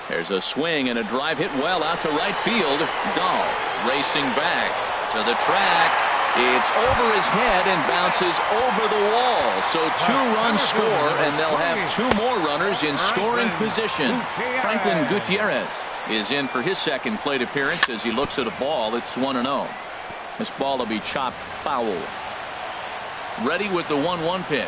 A: There's a swing and a drive hit well out to right field. Dahl racing back to the track. It's over his head and bounces over the wall. So 2 runs score, and they'll have 2 more runners in scoring position. Franklin Gutierrez is in for his second plate appearance as he looks at a ball. It's 1-0. This ball will be chopped foul. Ready with the 1-1 pitch.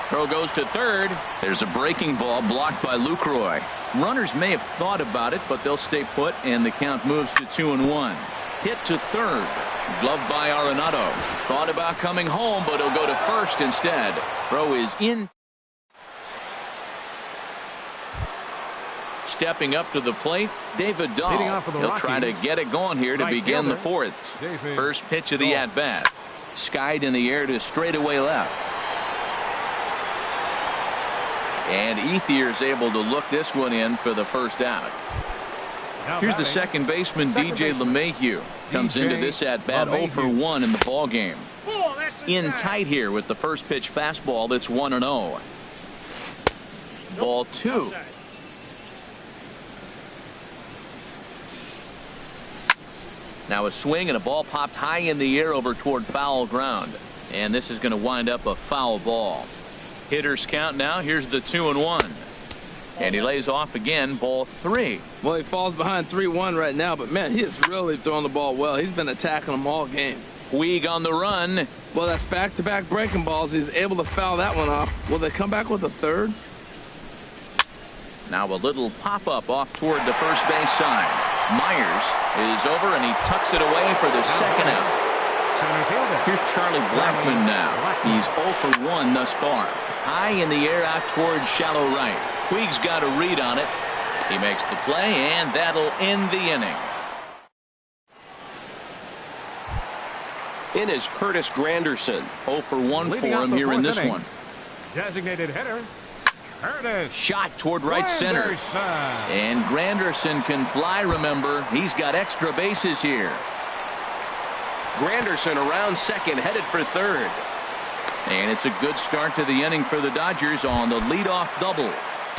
A: Throw goes to third. There's a breaking ball blocked by Lucroy. Runners may have thought about it, but they'll stay put, and the count moves to 2-1. Hit to third. Gloved by Arenado. Thought about coming home, but he'll go to first instead. Throw is in. Stepping up to the plate, David Dahl. He'll try to get it going here to begin the fourth. First pitch of the at-bat. Skied in the air to straightaway left. And Ethier's able to look this one in for the first out. Here's the second baseman, DJ LeMahieu. Comes into this at-bat 0 for 1 in the ball game. In tight here with the first pitch fastball that's 1-0. Ball 2. Now a swing and a ball popped high in the air over toward foul ground. And this is going to wind up a foul ball. Hitters count now. Here's the 2-1. And he lays off again. Ball 3.
B: Well, he falls behind 3-1 right now, but man, he is really throwing the ball well. He's been attacking them all game.
A: Puig on the run.
B: Well, that's back-to-back breaking balls. He's able to foul that one off. Will they come back with a third?
A: Now a little pop-up off toward the first base side. Myers is over, and he tucks it away for the second out. Here's Charlie Blackmon now. He's 0 for 1 thus far. High in the air out towards shallow right. Puig's got a read on it. He makes the play, and that'll end the inning.
E: In is Curtis Granderson.
A: 0 for 1 for him here in this one.
C: Designated hitter, Curtis.
A: Shot toward right center. And Granderson can fly, remember. He's got extra bases here.
E: Granderson around second, headed for third.
A: And it's a good start to the inning for the Dodgers on the leadoff double.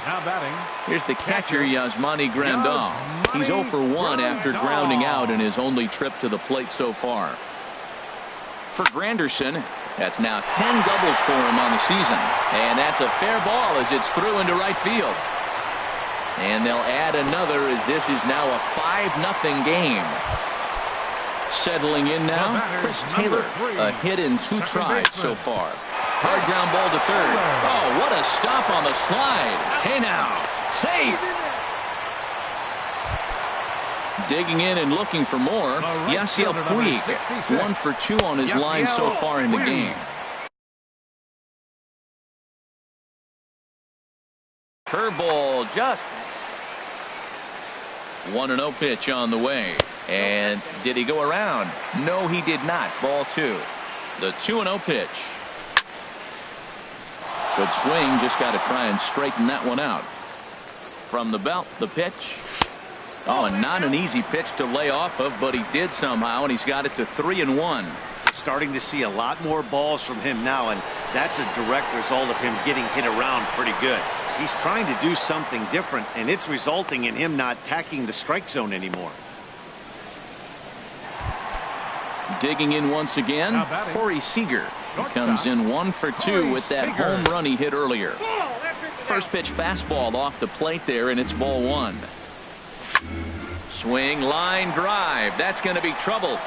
C: Now batting.
A: Here's the catcher, Yasmani Grandal. He's 0 for 1 after grounding out in his only trip to the plate so far. For Granderson, that's now 10 doubles for him on the season. And that's a fair ball as it's through into right field. And they'll add another as this is now a 5-0 game. Settling in now, Chris Taylor. A hit in 2 tries so far. Hard ground ball to third. Oh, what a stop on the slide. Hey now, safe. Digging in and looking for more. Yasiel Puig, 1 for 2 on his line so far in the game. Curveball, just 1-0 pitch on the way. And did he go around? No, he did not. Ball 2. The 2-0 pitch. Good swing. Just got to try and straighten that one out. From the belt, the pitch. Oh, and not an easy pitch to lay off of, but he did somehow, and he's got it to 3-1.
D: Starting to see a lot more balls from him now, and that's a direct result of him getting hit around pretty good. He's trying to do something different, and it's resulting in him not attacking the strike zone anymore.
A: Digging in once again, Corey Seager. He comes in 1 for 2 with that home run he hit earlier. First pitch fastball off the plate there, and it's ball 1. Swing, line drive. That's going to be trouble.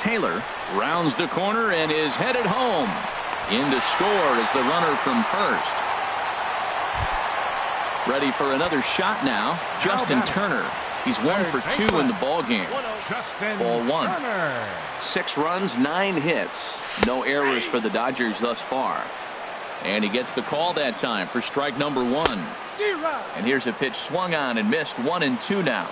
A: Taylor rounds the corner and is headed home. In to score is the runner from first. Ready for another shot now, Justin Turner. He's 1 for 2 in the ball game. Ball 1. 6 runs, 9 hits. No errors for the Dodgers thus far. And he gets the call that time for strike number 1. And here's a pitch swung on and missed. 1-2 now.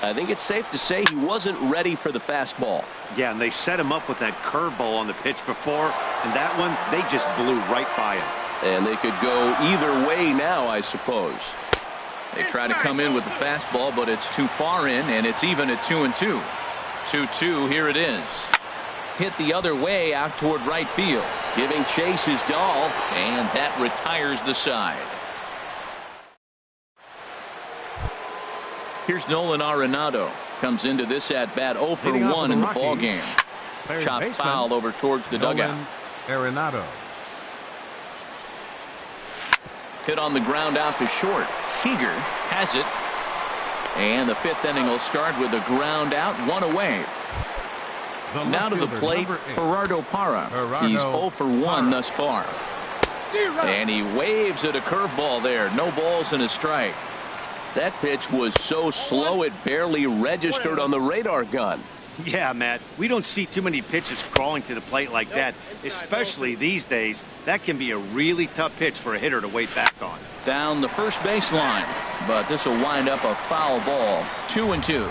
E: I think it's safe to say he wasn't ready for the fastball.
D: Yeah, and they set him up with that curveball on the pitch before, and that one, they just blew right by him.
E: And they could go either way now, I suppose.
A: They try to come in with the fastball, but it's too far in, and it's even at 2-2. 2-2, here it is. Hit the other way out toward right field. Giving chase is Dahl, and that retires the side. Here's Nolan Arenado. Comes into this at-bat 0 for 1 in the ballgame. Chopped foul over towards the dugout.
C: Arenado.
A: Hit on the ground out to short. Seager has it. And the 5th inning will start with a ground out, 1 away. Now to the plate, Gerardo Parra. He's 0 for 1 thus far. And he waves at a curveball there. No balls and a strike. That pitch was so slow it barely registered on the radar gun.
G: Yeah, Matt, we don't see too many pitches crawling to the plate like that, especially these days. That can be a really tough pitch for a hitter to wait back on.
A: Down the first baseline, but this will wind up a foul ball. 2-2.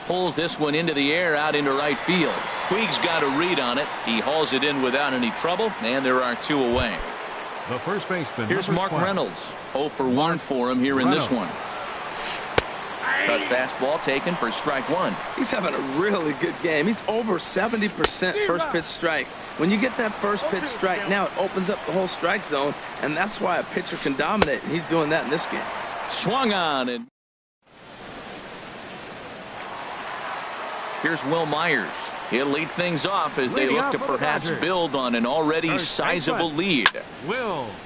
A: Pulls this one into the air out into right field. Puig's got a read on it. He hauls it in without any trouble, and there are 2 away.
C: The first baseman.
A: Here's Mark Reynolds. 0 for 1 for him here in this one. Cut fastball taken for strike 1.
B: He's having a really good game. He's over 70% first pitch strike. When you get that first pitch strike now, it opens up the whole strike zone, and that's why a pitcher can dominate, and he's doing that in this game.
A: Swung on, and here's Will Myers. He'll lead things off as they look to perhaps build on an already sizable lead.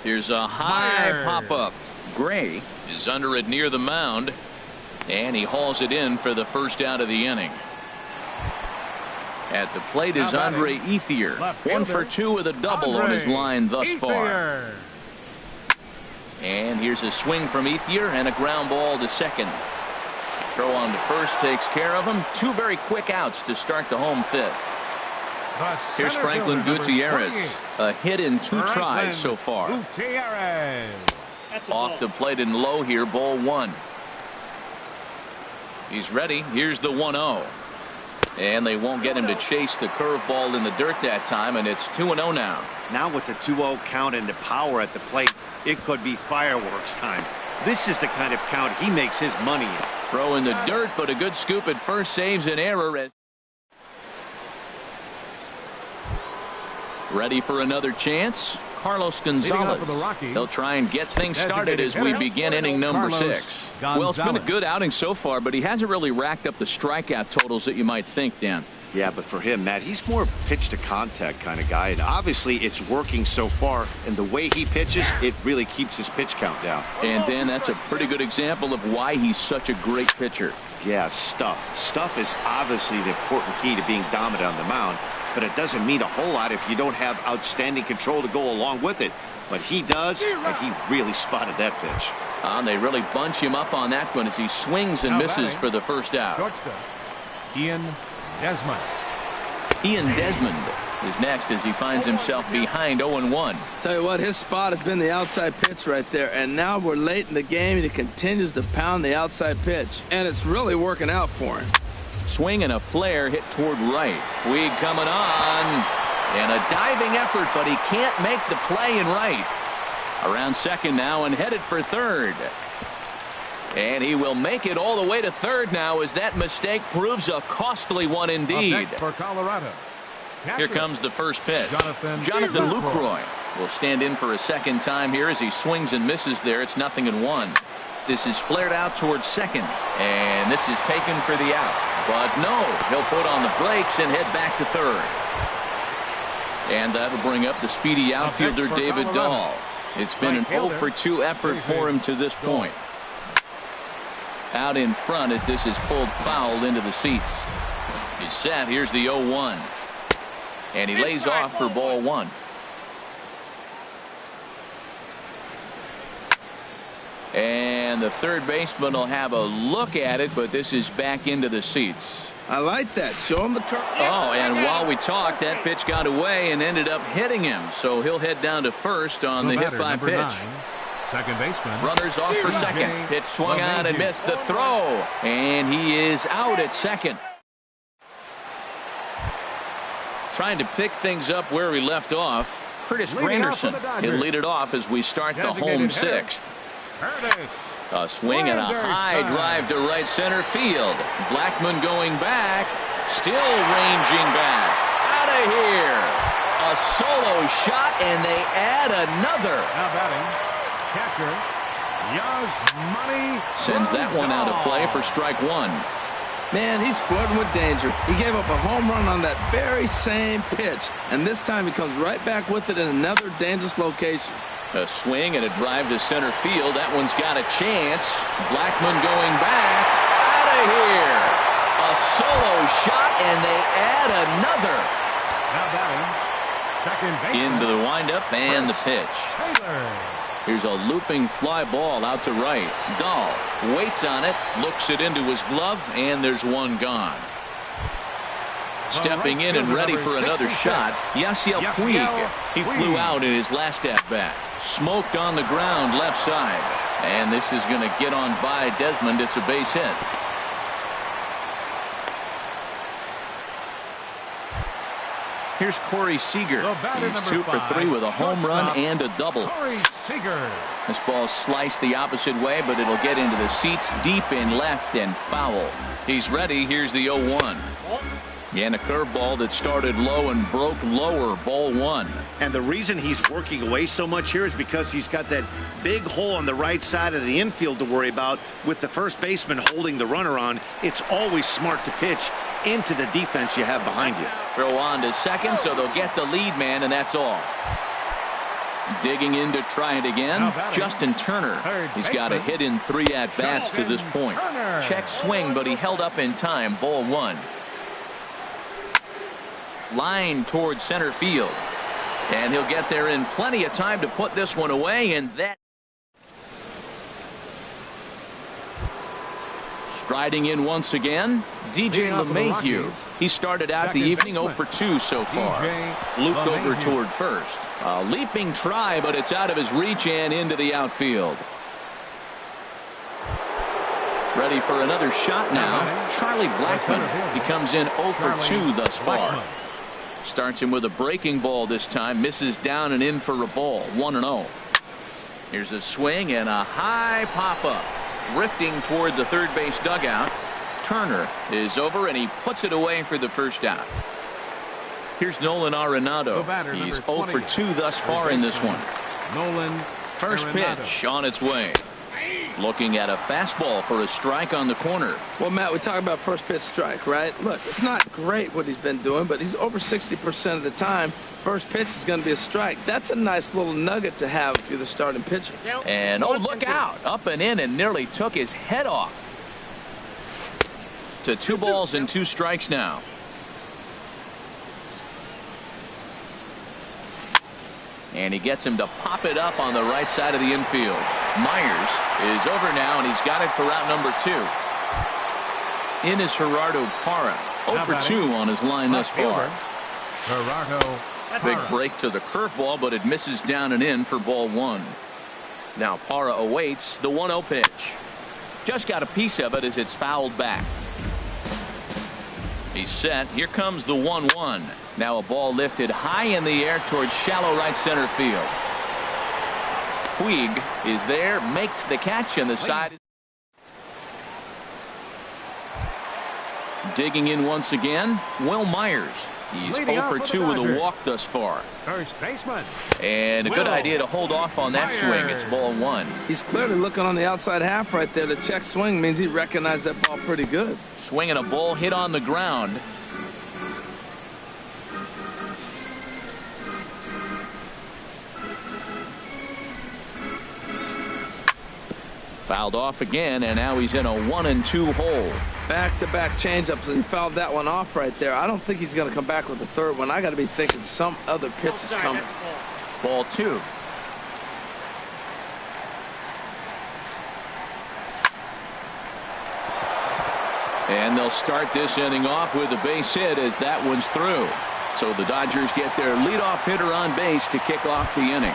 A: Here's a high pop-up. Gray is under it near the mound, and he hauls it in for the first out of the inning. At the plate is Andre Ethier. 1 for 2 with a double on his line thus far. And here's a swing from Ethier and a ground ball to second. Throw on to first takes care of him. 2 very quick outs to start the home 5th. Here's Franklin Gutierrez. A hit in 2 tries so far. Off the plate and low here, ball 1. He's ready. Here's the 1-0. And they won't get him to chase the curveball in the dirt that time, and it's 2-0 now.
G: Now with the 2-0 count and the power at the plate, it could be fireworks time. This is the kind of count he makes his money in.
A: Throw in the dirt, but a good scoop at first saves an error. Ready for another chance? Carlos Gonzalez. They'll try and get things started as we begin inning number 6. Well, it's been a good outing so far, but he hasn't really racked up the strikeout totals that you might think, Dan.
D: Yeah, but for him, Matt, he's more pitch to contact kind of guy, and obviously it's working so far, and the way he pitches, it really keeps his pitch count down.
A: And Dan, that's a pretty good example of why he's such a great pitcher.
D: Yeah, stuff. Stuff is obviously the important key to being dominant on the mound, but it doesn't mean a whole lot if you don't have outstanding control to go along with it. But he does, and he really spotted that pitch.
A: They really bunch him up on that one as he swings and misses for the first out.
C: Ian Desmond.
A: Ian Desmond is next as he finds himself behind 0-1.
B: Tell you what, his spot has been the outside pitch right there, and now we're late in the game, and he continues to pound the outside pitch, and it's really working out for him.
A: Swing and a flare hit toward right. Puig coming on, and a diving effort, but he can't make the play in right. Around second now and headed for third. And he will make it all the way to third now as that mistake proves a costly one indeed.
C: For Colorado.
A: Here comes the first pitch. Jonathan Lucroy will stand in for a second time here as he swings and misses there. It's 0-1. This is flared out towards second, and this is taken for the out. But no, he'll put on the brakes and head back to third. And that'll bring up the speedy outfielder David Dahl. It's been an 0 for 2 effort for him to this point. Out in front as this is pulled foul into the seats. He's set. Here's the 0-1. And he lays off for ball 1. And the third baseman will have a look at it, but this is back into the seats.
B: I like that. Show him the curve.
A: Oh, and while we talked, that pitch got away and ended up hitting him. So he'll head down to first on the hit by pitch.
C: Second baseman.
A: Runners off for second. Pitch swung on and missed the throw. And he is out at second. Trying to pick things up where we left off. Curtis Granderson. He'll lead it off as we start the home 6th. A swing and a high drive to right center field. Blackmon going back. Still ranging back. Out of here. A A solo shot, and they add another.
C: Now batting, catcher, Yasmani
A: Sends that one out of play for strike one.
B: Man, he's flirting with danger. He gave up a home run on that very same pitch, and this time he comes right back with it in another dangerous location.
A: A swing and a drive to center field. That one's got a chance. Blackmon going back. Out of here. A solo shot, and they add another.
C: Now batting, second baseman.
A: Into the windup and the pitch.
C: Taylor.
A: Here's a looping fly ball out to right. Dahl waits on it, looks it into his glove, and there's one gone. Stepping in and ready for another shot, Yasiel Puig. He flew out in his last at-bat. Smoked on the ground left side. And this is going to get on by Desmond. It's a base hit. Here's Corey Seager. He's 2 for 3 with a home run and a double.
C: Corey Seager.
A: This ball sliced the opposite way, but it'll get into the seats deep in left and foul. He's ready. Here's the 0-1. And a curveball that started low and broke lower. Ball one.
G: And the reason he's working away so much here is because he's got that big hole on the right side of the infield to worry about with the first baseman holding the runner on. It's always smart to pitch into the defense you have behind you.
A: Throw on to second, so they'll get the lead man, and that's all. Digging in to try it again, Justin Turner. He's got a hit in 3 at-bats to this point. Check swing, but he held up in time. Ball one. Line towards center field. And he'll get there in plenty of time to put this one away, and that. Striding in once again, DJ LeMahieu. He started out the evening 0 for 2 so far. Looped over toward first. A leaping try, but it's out of his reach and into the outfield. Ready for another shot now. Charlie Blackmon. He comes in 0 for 2 thus far. Starts him with a breaking ball this time. Misses down and in for a ball. 1-0. Here's a swing and a high pop-up. Drifting toward the third base dugout. Turner is over, and he puts it away for the first out. Here's Nolan Arenado. He's 0 for 2 thus far in this one.
C: Nolan.
A: First pitch on its way. Looking at a fastball for a strike on the corner.
B: Well, Matt, we talk about first pitch strike, right? Look, it's not great what he's been doing, but he's over 60% of the time. First pitch is going to be a strike. That's a nice little nugget to have if you're the starting pitcher.
A: And oh, look out. Up and in and nearly took his head off. To 2 balls and 2 strikes now. And he gets him to pop it up on the right side of the infield. Myers is over now, and he's got it for out number 2. In is Gerardo Parra. 0 for 2 on his line thus far.
C: Gerardo.
A: Big break to the curveball, but it misses down and in for ball one. Now Parra awaits the 1-0 pitch. Just got a piece of it as it's fouled back. He's set. Here comes the 1-1. Now a ball lifted high in the air towards shallow right center field. Puig is there, makes the catch, and the side. Digging in once again, Will Myers. He's 0 for 2 with a walk thus far.
C: First baseman.
A: And a good idea to hold off on that swing. It's ball one.
B: He's clearly looking on the outside half right there. The check swing means he recognized that ball pretty good.
A: Swinging a ball hit on the ground. Fouled off again, and now he's in a 1-2 hole.
B: Back-to-back changeups, and he fouled that one off right there. I don't think he's going to come back with the third one. I got to be thinking some other pitch is coming.
A: Ball two. And they'll start this inning off with a base hit as that one's through. So the Dodgers get their leadoff hitter on base to kick off the inning.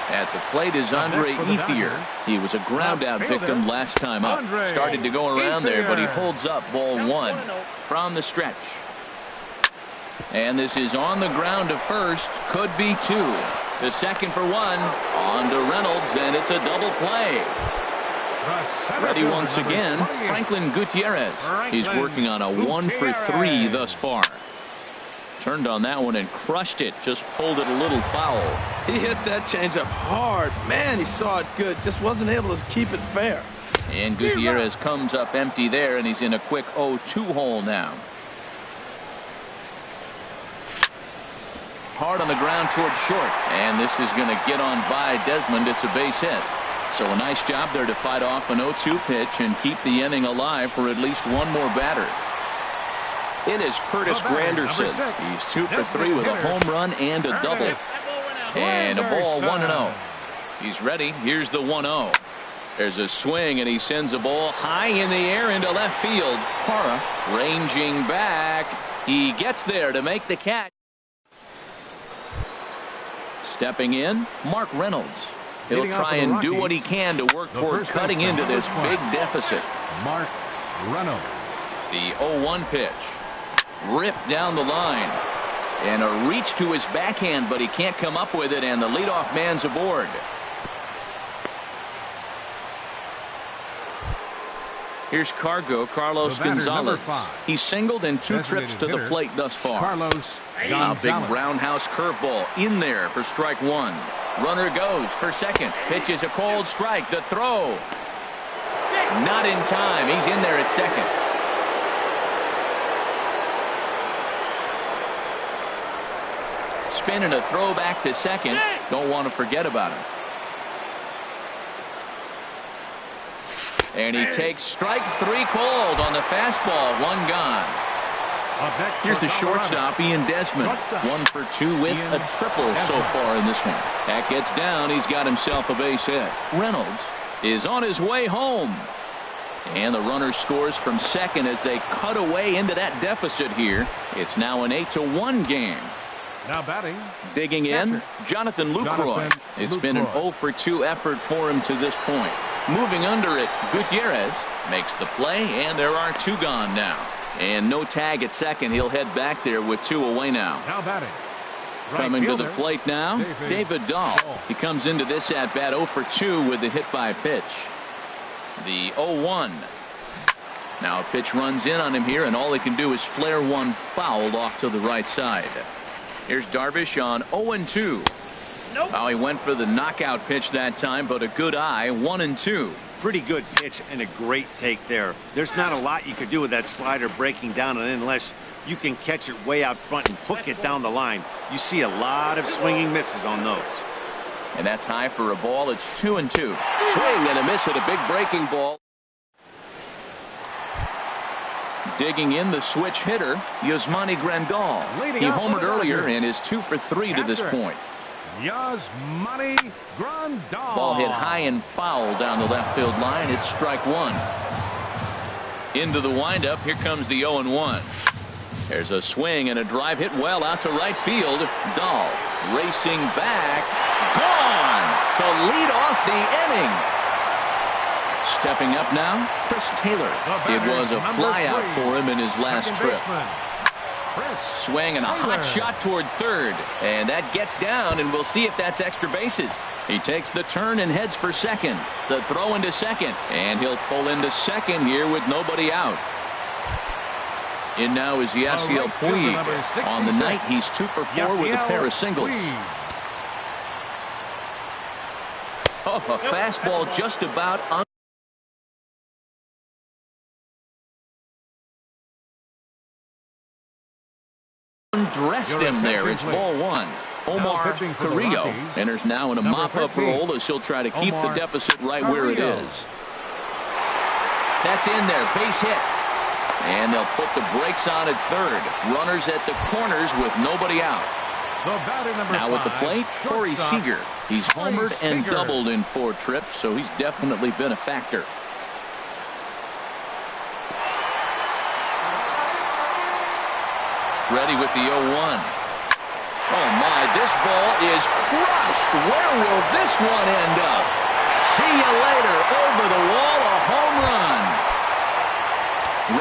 A: At the plate is Andre Ethier. He was a ground-out victim last time up. Started to go around there, but he holds up ball one from the stretch. And this is on the ground to first. Could be 2. The second for 1. On to Reynolds, and it's a double play. Ready once again, Franklin Gutierrez. He's working on a 1 for 3 thus far. Turned on that one and crushed it. Just pulled it a little foul.
B: He hit that changeup hard. Man, he saw it good. Just wasn't able to keep it fair.
A: And Gutierrez comes up empty there, and he's in a quick 0-2 hole now. Hard on the ground towards short. And this is going to get on by Desmond. It's a base hit. So a nice job there to fight off an 0-2 pitch and keep the inning alive for at least one more batter.
E: In is Curtis Granderson.
A: He's 2 for 3 with a home run and a double. And a ball 1-0. He's ready. Here's the 1-0. There's a swing, and he sends a ball high in the air into left field. Parra ranging back. He gets there to make the catch. Stepping in, Mark Reynolds. He'll try and do what he can to work toward cutting into this big deficit.
C: Mark Reynolds.
A: The 0-1 pitch. Ripped down the line. And a reach to his backhand, but he can't come up with it, and the leadoff man's aboard. Here's Carlos Gonzalez. He's singled in 2 trips to the plate thus far. A big roundhouse curveball in there for strike 1. Runner goes for second. Pitches a cold strike. The throw. Not in time. He's in there at second. Spin and a throw back to second. Don't want to forget about him. And he takes strike 3 called on the fastball. 1 gone. Here's the shortstop, Ian Desmond. 1 for 2 with a triple so far in this one. That gets down. He's got himself a base hit. Reynolds is on his way home. And the runner scores from second as they cut away into that deficit here. It's now an 8-1 game.
C: Now batting.
A: Digging in, Jonathan Lucroy. It's been an 0 for 2 effort for him to this point. Moving under it, Gutierrez makes the play, and there are 2 gone now. And no tag at second. He'll head back there with 2 away now.
C: Now batting.
A: Coming to the plate now, David Dahl. He comes into this at bat 0 for 2 with the hit by pitch. The 0-1. Now a pitch runs in on him here, and all he can do is flare one foul off to the right side. Here's Darvish on 0-2.
F: Nope.
A: Well, he went for the knockout pitch that time, but a good eye. 1-2.
G: Pretty good pitch and a great take there. There's not a lot you could do with that slider breaking down, and unless you can catch it way out front and hook it down the line, you see a lot of swinging misses on those.
A: And that's high for a ball. It's 2-2. Swing and a miss at a big breaking ball. Digging in, the switch hitter, Yasmani Grandal. He homered earlier and is 2 for 3 to this point.
C: Yasmani Grandal.
A: Ball hit high and foul down the left field line. It's strike 1. Into the windup. Here comes the 0-1. There's a swing and a drive hit well out to right field. Dahl racing back. Gone to lead off the inning. Stepping up now, Chris Taylor. It was a flyout for him in his last trip. Swing and a hot shot toward third. And that gets down, and we'll see if that's extra bases. He takes the turn and heads for second. The throw into second. And he'll pull into second here with nobody out. In now is Yasiel Puig. On the night, he's 2 for 4 with a pair of singles. Oh, a fastball just about undressed him there. It's ball 1. Omar Carrillo enters now in a mop-up role as he'll try to keep the deficit right where it is. That's in there. Base hit. And they'll put the brakes on at third. Runners at the corners with nobody out. Now at the plate, Corey Seager. He's homered and doubled in 4 trips, so he's definitely been a factor. Ready with the 0-1. Oh my, this ball is crushed. Where will this one end up? See you later. Over the wall, a home run.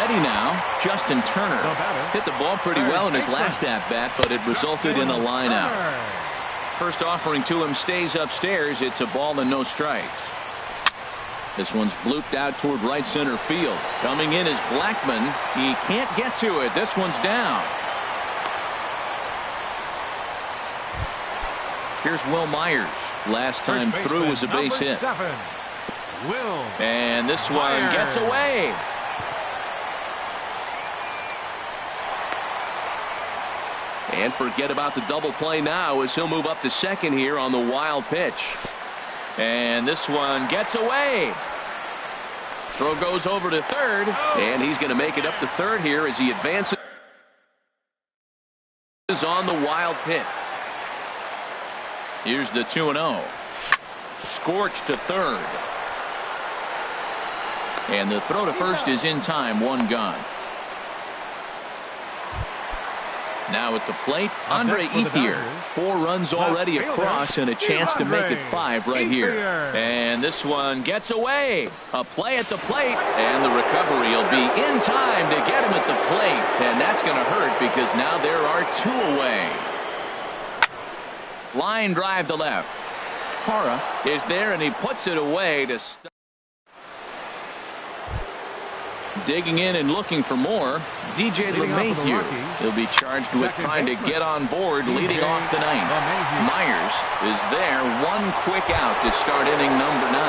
A: Ready now, Justin Turner. Hit the ball pretty well in his last at-bat, but it resulted in a line-out. First offering to him stays upstairs. It's a ball and no strikes. This one's blooped out toward right center field. Coming in is Blackman. He can't get to it. This one's down. Here's Will Myers. Last time through was a base hit.
C: 7, Will.
A: And this one gets away. And forget about the double play now as he'll move up to second here on the wild pitch. And this one gets away. Throw goes over to third, and he's going to make it up to third here as he advances on the wild pitch. Here's the 2-0. Scorched to third. And the throw to first is in time, one gone. Now at the plate, Andre Ethier. 4 runs already across and a chance to make it 5 right here. And this one gets away. A play at the plate, and the recovery will be in time to get him at the plate. And that's going to hurt because now there are 2 away. Line drive to left. Parra is there, and he puts it away to stop. Digging in and looking for more, DJ LeMahieu. He'll be charged with trying to get on board leading off the ninth. Myers is there, 1 quick out to start inning number 9.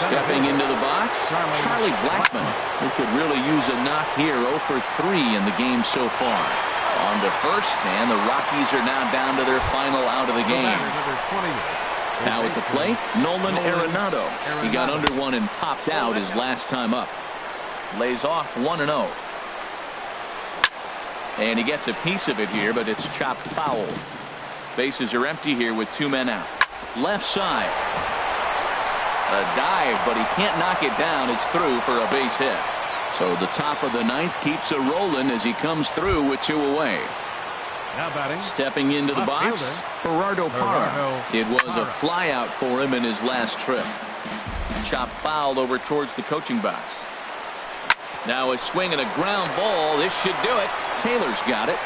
A: Stepping into the box, Charlie Blackmon, who could really use a knock here. 0 for 3 in the game so far. On to first, and the Rockies are now down to their final out of the game. Now at the plate, Nolan Arenado. He got under one and popped out his last time up. Lays off 1-0. And he gets a piece of it here, but it's chopped foul. Bases are empty here with 2 men out. Left side. A dive, but he can't knock it down. It's through for a base hit. So the top of the ninth keeps it rolling as he comes through with 2 away. Stepping into the box, Gerardo Parra. It was a flyout for him in his last trip. Chopped foul over towards the coaching box. Now a swing and a ground ball. This should do it. Taylor's got it.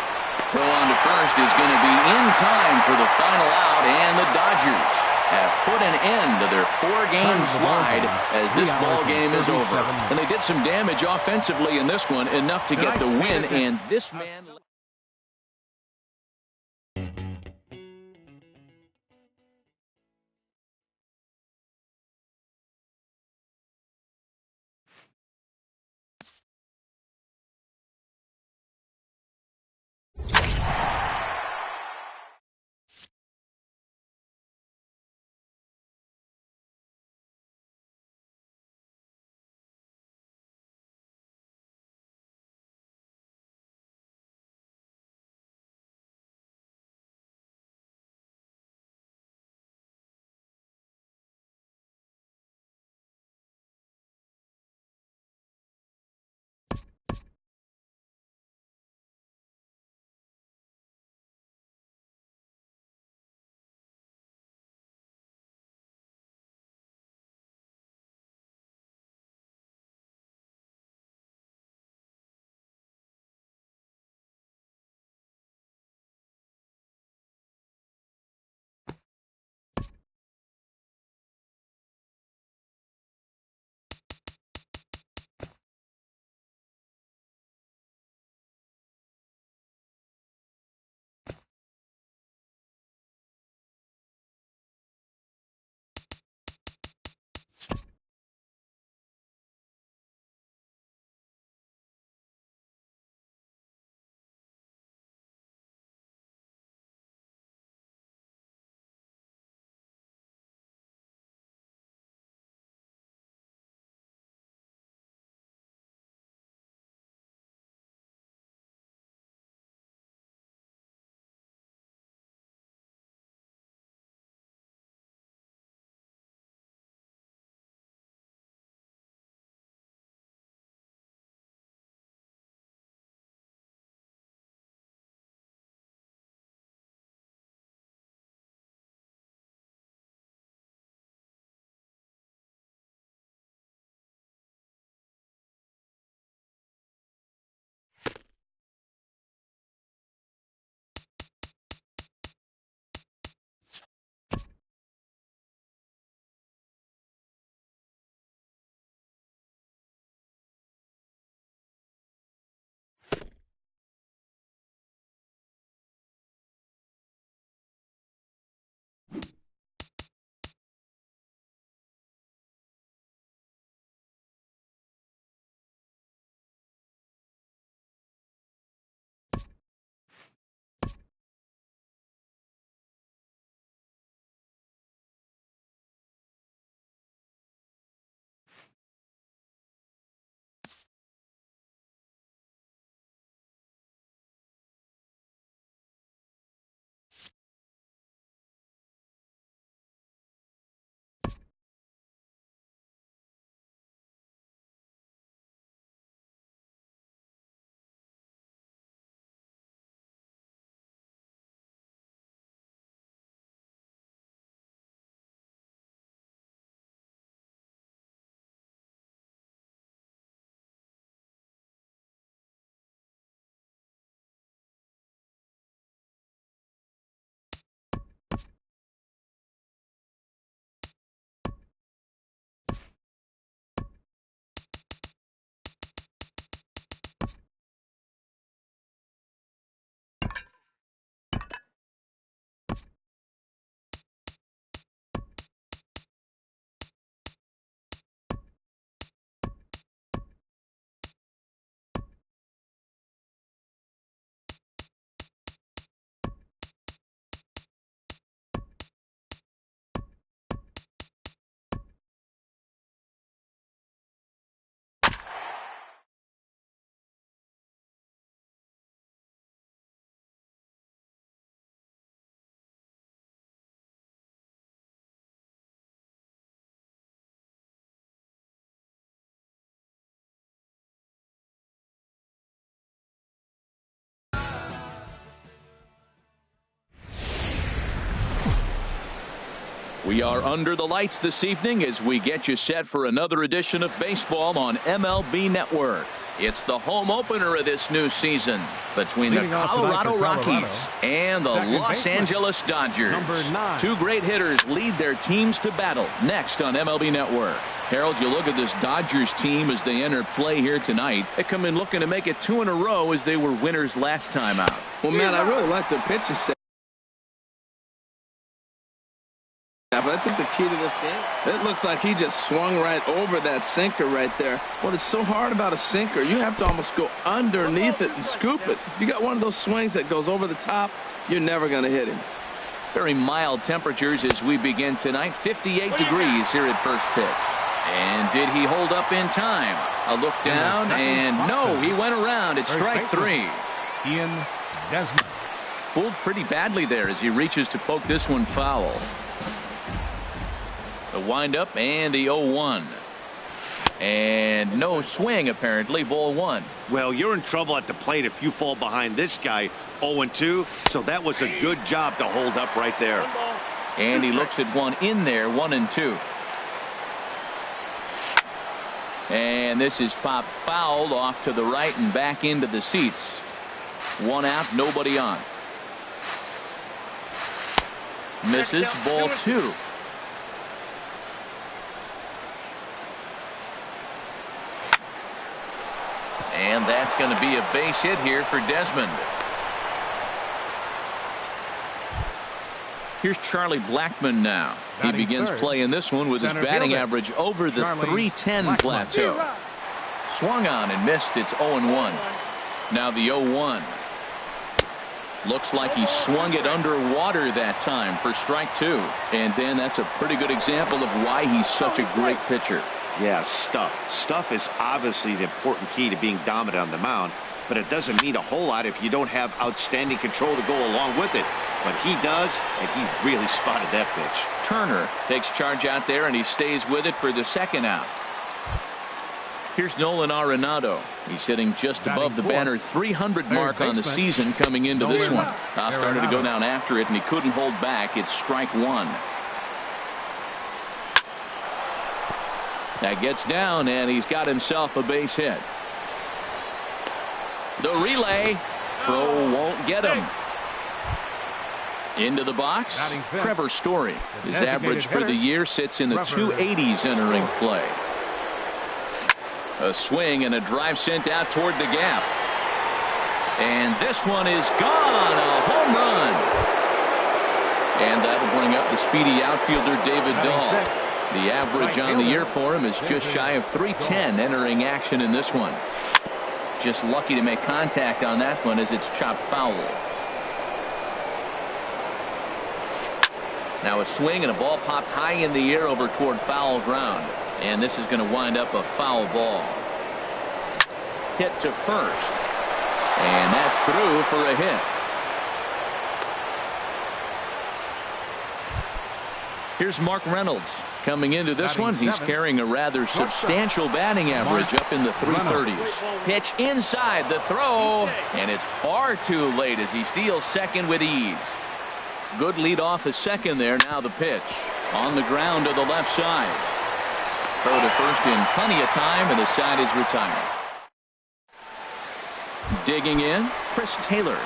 A: Throw on to first is going to be in time for the final out, and the Dodgers have put an end to their 4-game slide as this ball game is over. And they did some damage offensively in this one, enough to get the win, and this man We are under the lights this evening as we get you set for another edition of baseball on MLB Network. It's the home opener of this new season between the Colorado Rockies and the Los Angeles Dodgers. Two great hitters lead their teams to battle next on MLB Network. Harold, you look at this Dodgers team as they enter play here tonight. They come in looking to make it 2 in a row as they were winners last time out.
B: Well, man, I really like their pitching staff. But I think the key to this game, it looks like he just swung right over that sinker right there. What is so hard about a sinker, you have to almost go underneath it and scoop it. You got one of those swings that goes over the top, you're never going to hit him.
A: Very mild temperatures as we begin tonight. 58 degrees here at first pitch. And did he hold up in time? A look down, and no, he went around. It's strike 3.
C: Ian Desmond.
A: Fooled pretty badly there as he reaches to poke this one foul. The windup and the 0-1. And no swing, apparently. Ball 1.
G: Well, you're in trouble at the plate if you fall behind this guy 0-2. So that was a good job to hold up right there.
A: And he looks at one in there, 1-2. And this is popped fouled off to the right and back into the seats. 1 out, nobody on. Misses, ball 2. And that's going to be a base hit here for Desmond. Here's Charlie Blackmon now. He begins playing this one with his batting average over the 310 plateau. Swung on and missed. It's 0-1. Now the 0-1. Looks like he swung it underwater that time for strike 2. And then that's a pretty good example of why he's such a great pitcher.
D: Yeah, stuff. Stuff is obviously the important key to being dominant on the mound, but it doesn't mean a whole lot if you don't have outstanding control to go along with it. But he does, and he really spotted that pitch.
A: Turner takes charge out there, and he stays with it for the 2nd out. Here's Nolan Arenado. He's hitting just above the banner 300 mark on the season coming into this one. Now started to go down after it, and he couldn't hold back. It's strike 1. That gets down, and he's got himself a base hit. The relay. Throw won't get him. Into the box, Trevor Story. His average for the year sits in the 280s entering play. A swing and a drive sent out toward the gap. And this one is gone. A home run. And that'll bring up the speedy outfielder David Dahl. The average on the year for him is just shy of 310 entering action in this one. Just lucky to make contact on that one as it's chopped foul. Now a swing and a ball popped high in the air over toward foul ground. And this is going to wind up a foul ball. Hit to first. And that's through for a hit. Here's Mark Reynolds. Coming into this one, he's carrying a rather substantial batting average up in the 330s. Pitch inside, the throw, and it's far too late as he steals second with ease. Good lead off a second there. Now the pitch on the ground to the left side. Throw to first in plenty of time, and the side is retired. Digging in, Chris Taylor.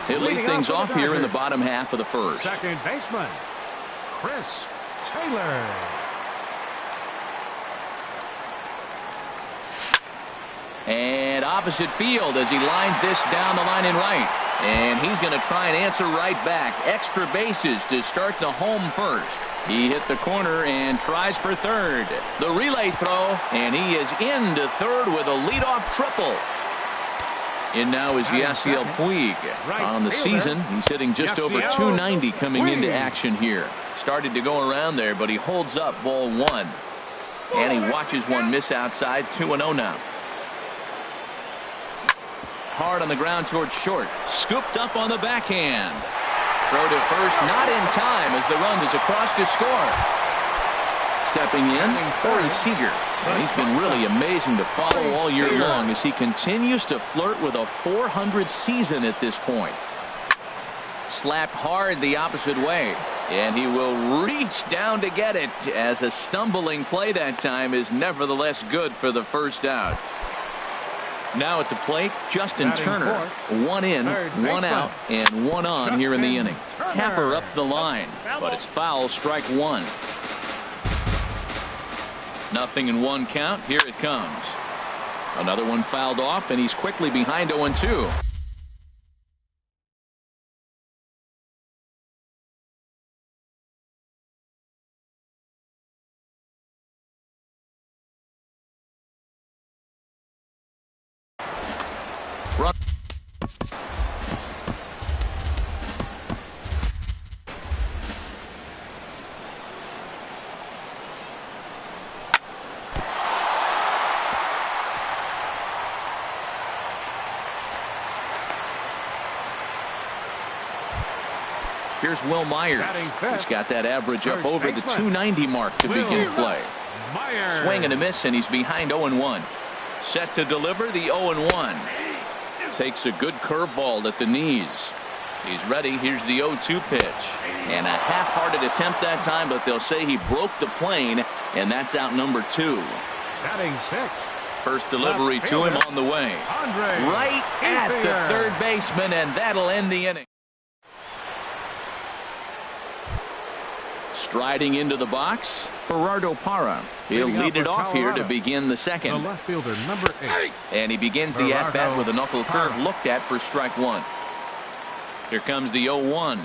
A: He'll lead things off here in the bottom half of the first.
C: Second baseman, Chris Taylor.
A: And opposite field as he lines this down the line in right. And he's going to try and answer right back. Extra bases to start the home first. He hit the corner and tries for third. The relay throw, and he is into third with a leadoff triple. In now is Yasiel Puig. On the season, he's hitting just over 290 coming into action here. Started to go around there, but he holds up ball 1. And he watches one miss outside. 2-0 now. Hard on the ground towards short. Scooped up on the backhand. Throw to first, not in time as the run is across to score. Stepping in, Corey Seager. And he's been really amazing to follow all year long as he continues to flirt with a .400 season at this point. Slapped hard the opposite way. And he will reach down to get it, as a stumbling play that time is nevertheless good for the first out. Now at the plate, Justin Turner. One in, one out, and one on here in the inning. Tapper up the line, but it's foul, strike one. 0-1 count. Here it comes. Another one fouled off, and he's quickly behind 0-2. Run. Here's Will Myers. He's got that average up over the 290 mark to begin play. Swing and a miss, and he's behind 0-1. Set to deliver the 0-1. Takes a good curveball at the knees. He's ready. Here's the 0-2 pitch. And a half-hearted attempt that time, but they'll say he broke the plane, and that's out number 2.
C: Batting 6.
A: First delivery to him on the way. Right at the third baseman, and that'll end the inning. Striding into the box, Gerardo Parra. He'll lead it off here to begin the second.
C: The left fielder, number 8.
A: And he begins the at-bat with a knuckle curve looked at for strike one. Here comes the 0-1.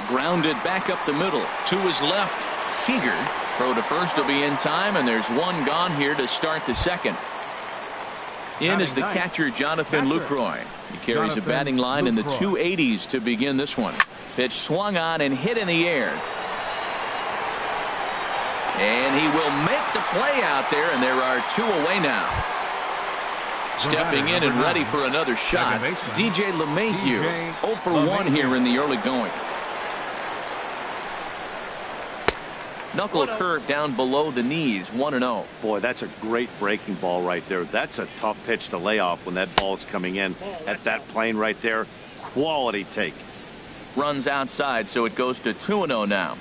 A: Grounded back up the middle. To his left. Seager. Throw to first will be in time, and there's one gone here to start the second. In is the catcher, Jonathan Lucroy. He carries a batting line in the 280s to begin this one. Pitch swung on and hit in the air. And he will make the play out there, and there are 2 away now. Stepping in and ready for another shot, DJ LeMahieu. 0 for 1 here in the early going. Knuckle curve down below the knees, 1-0.
D: Boy, that's a great breaking ball right there. That's a tough pitch to lay off when that ball is coming in at that plane right there. Quality take.
A: Runs outside, so it goes to 2-0 now.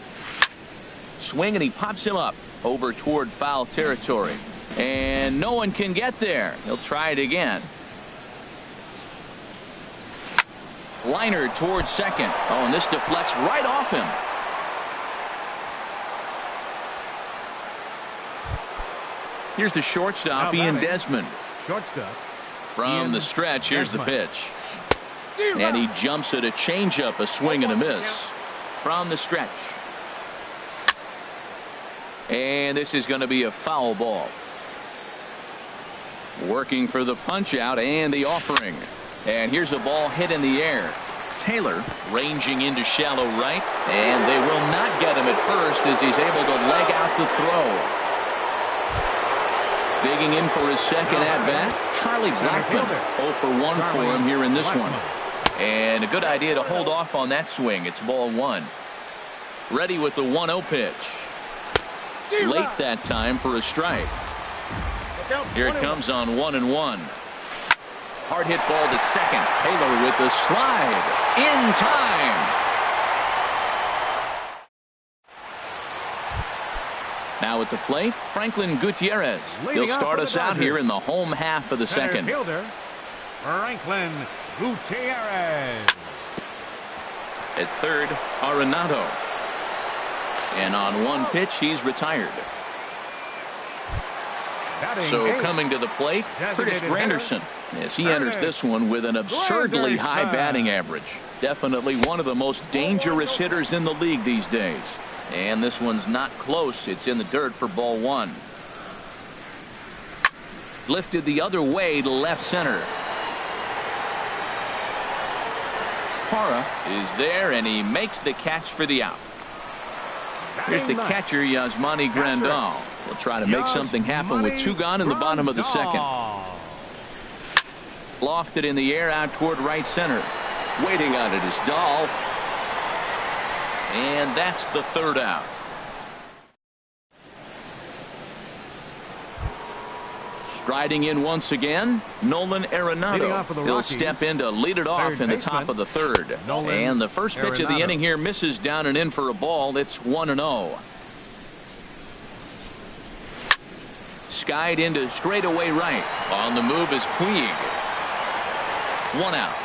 A: Swing, and he pops him up over toward foul territory. And no one can get there. He'll try it again. Liner towards second. Oh, and this deflects right off him. Here's the shortstop, Ian Desmond.
C: Shortstop.
A: From the stretch, here's the pitch. And he jumps at a changeup, a swing and a miss. From the stretch. And this is going to be a foul ball. Working for the punch out and the offering. And here's a ball hit in the air. Taylor ranging into shallow right. And they will not get him at first as he's able to leg out the throw. Digging in for his second at-bat, Charlie Blackmon. 0 for 1 for him here in this one. And a good idea to hold off on that swing. It's ball 1. Ready with the 1-0 pitch. Late that time for a strike. Here it comes on 1-1. Hard hit ball to second. Taylor with the slide. In time. Now at the plate, Franklin Gutierrez. He'll start us out here in the home half of the second.
C: Fielder, Franklin Gutierrez.
A: At third, Arenado. And on one pitch, he's retired. So coming to the plate, Curtis Granderson, as he enters this one with an absurdly high batting average. Definitely one of the most dangerous hitters in the league these days. And this one's not close. It's in the dirt for ball 1. Lifted the other way to left center. Parra is there, and he makes the catch for the out. Here's the catcher, Yasmani Grandal. Will try to make something happen with 2 gone in the bottom of the second. Lofted in the air out toward right center. Waiting on it is Dahl. And that's the third out. Striding in once again, Nolan Arenado. He'll step in to lead it off in the top of the third. And the first pitch of the inning here misses down and in for a ball. It's 1-0. Skied into straightaway right. On the move is Puig. 1 out.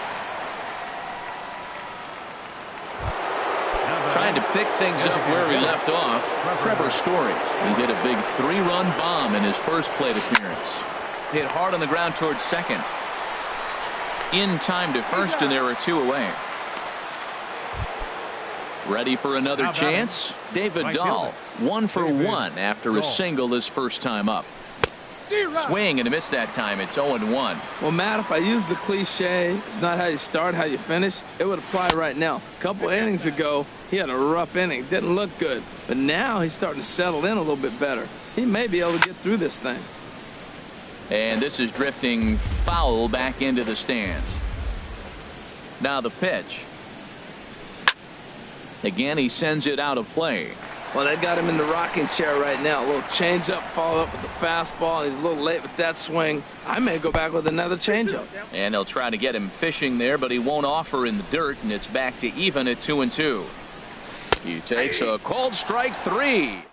A: Trying to pick things up where he left off, Trevor Story. He hit a big 3-run bomb in his first plate appearance. Hit hard on the ground towards second. In time to first, and there are 2 away. Ready for another chance? David Dahl, 1 for 1 after a single his first time up. Swing and a miss that time. It's 0-1.
B: Well, Matt, if I use the cliche, it's not how you start, how you finish, it would apply right now. A couple innings ago, he had a rough inning. Didn't look good. But now he's starting to settle in a little bit better. He may be able to get through this thing.
A: And this is drifting foul back into the stands. Now the pitch. Again, he sends it out of play.
B: Well, they got him in the rocking chair right now. A little changeup, follow up with the fastball. He's a little late with that swing. I may go back with another changeup.
A: And they'll try to get him fishing there, but he won't offer in the dirt, and it's back to even at 2-2. He takes a called strike 3.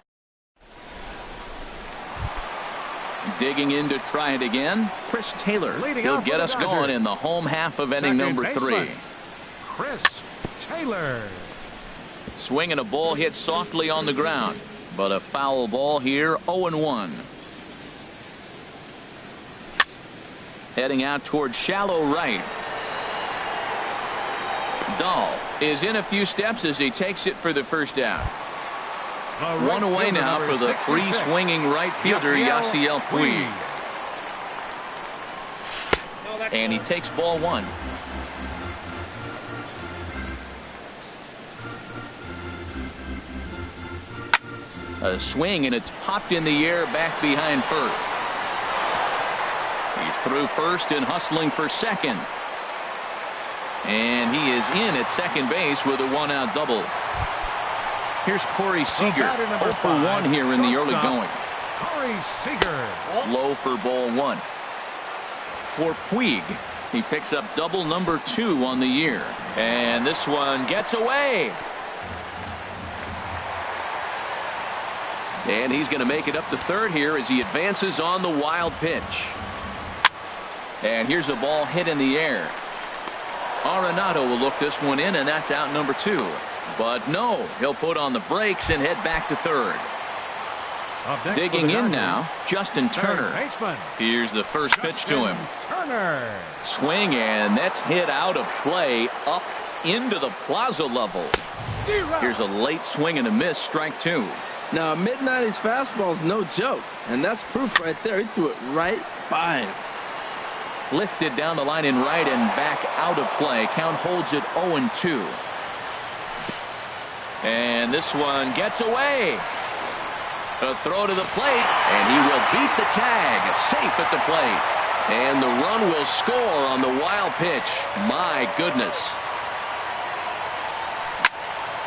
A: Digging in to try it again, Chris Taylor. He'll get us going in the home half of inning number 3.
C: Chris Taylor.
A: Swinging a ball hit softly on the ground, but a foul ball here. 0-1. Heading out towards shallow right. Dahl is in a few steps as he takes it for the first out. One away now for the free swinging right fielder Yasiel Puig. And he takes ball 1. A swing, and it's popped in the air back behind first. He's through first and hustling for second. And he is in at second base with a 1-out double. Here's Corey Seager, 0 for 1 here in the early going.
C: Corey Seager.
A: Low for ball 1. For Puig, he picks up double number 2 on the year. And this one gets away. And he's going to make it up to third here as he advances on the wild pitch. And here's a ball hit in the air. Arenado will look this one in, and that's out number 2. But no, he'll put on the brakes and head back to third. Digging in now, Justin Turner. Here's the first pitch to him.
C: Turner.
A: Swing, and that's hit out of play up into the plaza level. Here's a late swing and a miss, strike 2.
B: Now, a mid-90s fastball is no joke, and that's proof right there. He threw it right by him.
A: Lifted down the line in right and back out of play. Count holds it 0-2. And this one gets away. A throw to the plate, and he will beat the tag. Safe at the plate. And the run will score on the wild pitch. My goodness.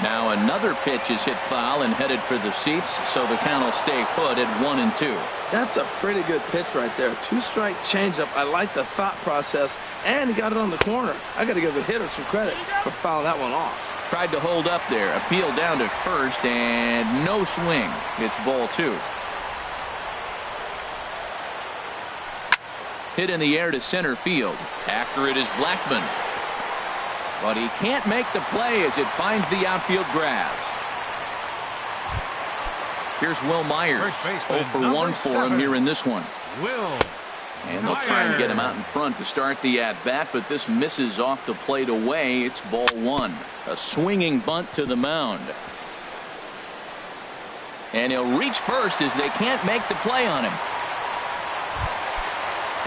A: Now another pitch is hit foul and headed for the seats, so the count will stay put at 1-2.
B: That's a pretty good pitch right there. 2-strike changeup. I like the thought process, and he got it on the corner. I got to give the hitter some credit for fouling that one off.
A: Tried to hold up there. Appeal down to first, and no swing. It's ball 2. Hit in the air to center field. After it is Blackmon. But he can't make the play as it finds the outfield grass. Here's Will Myers. 0 for 1 for him here in this one. And they'll try and get him out in front to start the at-bat, but this misses off the plate away. It's ball 1. A swinging bunt to the mound. And he'll reach first as they can't make the play on him.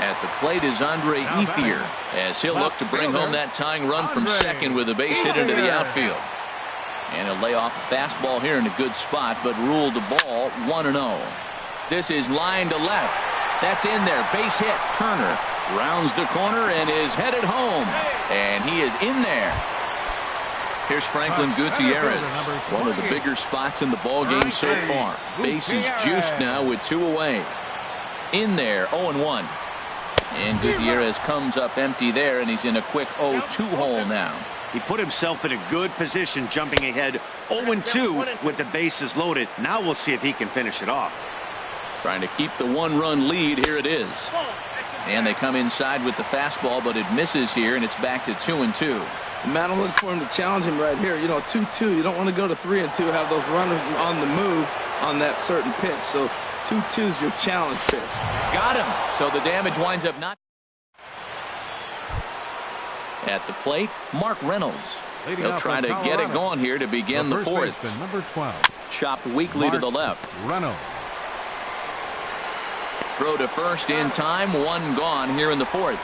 A: At the plate is Andre Ethier as he'll look to bring home that tying run from second with a base hit into the outfield. And he'll lay off a fastball here in a good spot, but ruled the ball 1-0. This is line to left. That's in there. Base hit. Turner rounds the corner and is headed home. And he is in there. Here's Franklin Gutierrez. One of the bigger spots in the ball game so far. Base is juiced now with 2 away. In there, 0-1. And Gutierrez comes up empty there, and he's in a quick 0-2 hole now.
G: He put himself in a good position jumping ahead 0-2 with the bases loaded. Now we'll see if he can finish it off.
A: Trying to keep the one-run lead. Here it is. And they come inside with the fastball, but it misses here, and it's back to 2-2.
B: Matt, I'm looking for him to challenge him right here. You know, 2-2. You don't want to go to 3-2, have those runners on the move on that certain pitch. So 2-2 is your challenge pitch.
A: Got him. So the damage winds up not. At the plate, Mark Reynolds. He'll try to get it going here to begin the fourth.
C: Number 12.
A: Chopped weakly to the left.
C: Reynolds.
A: Throw to first in time. One gone here in the fourth.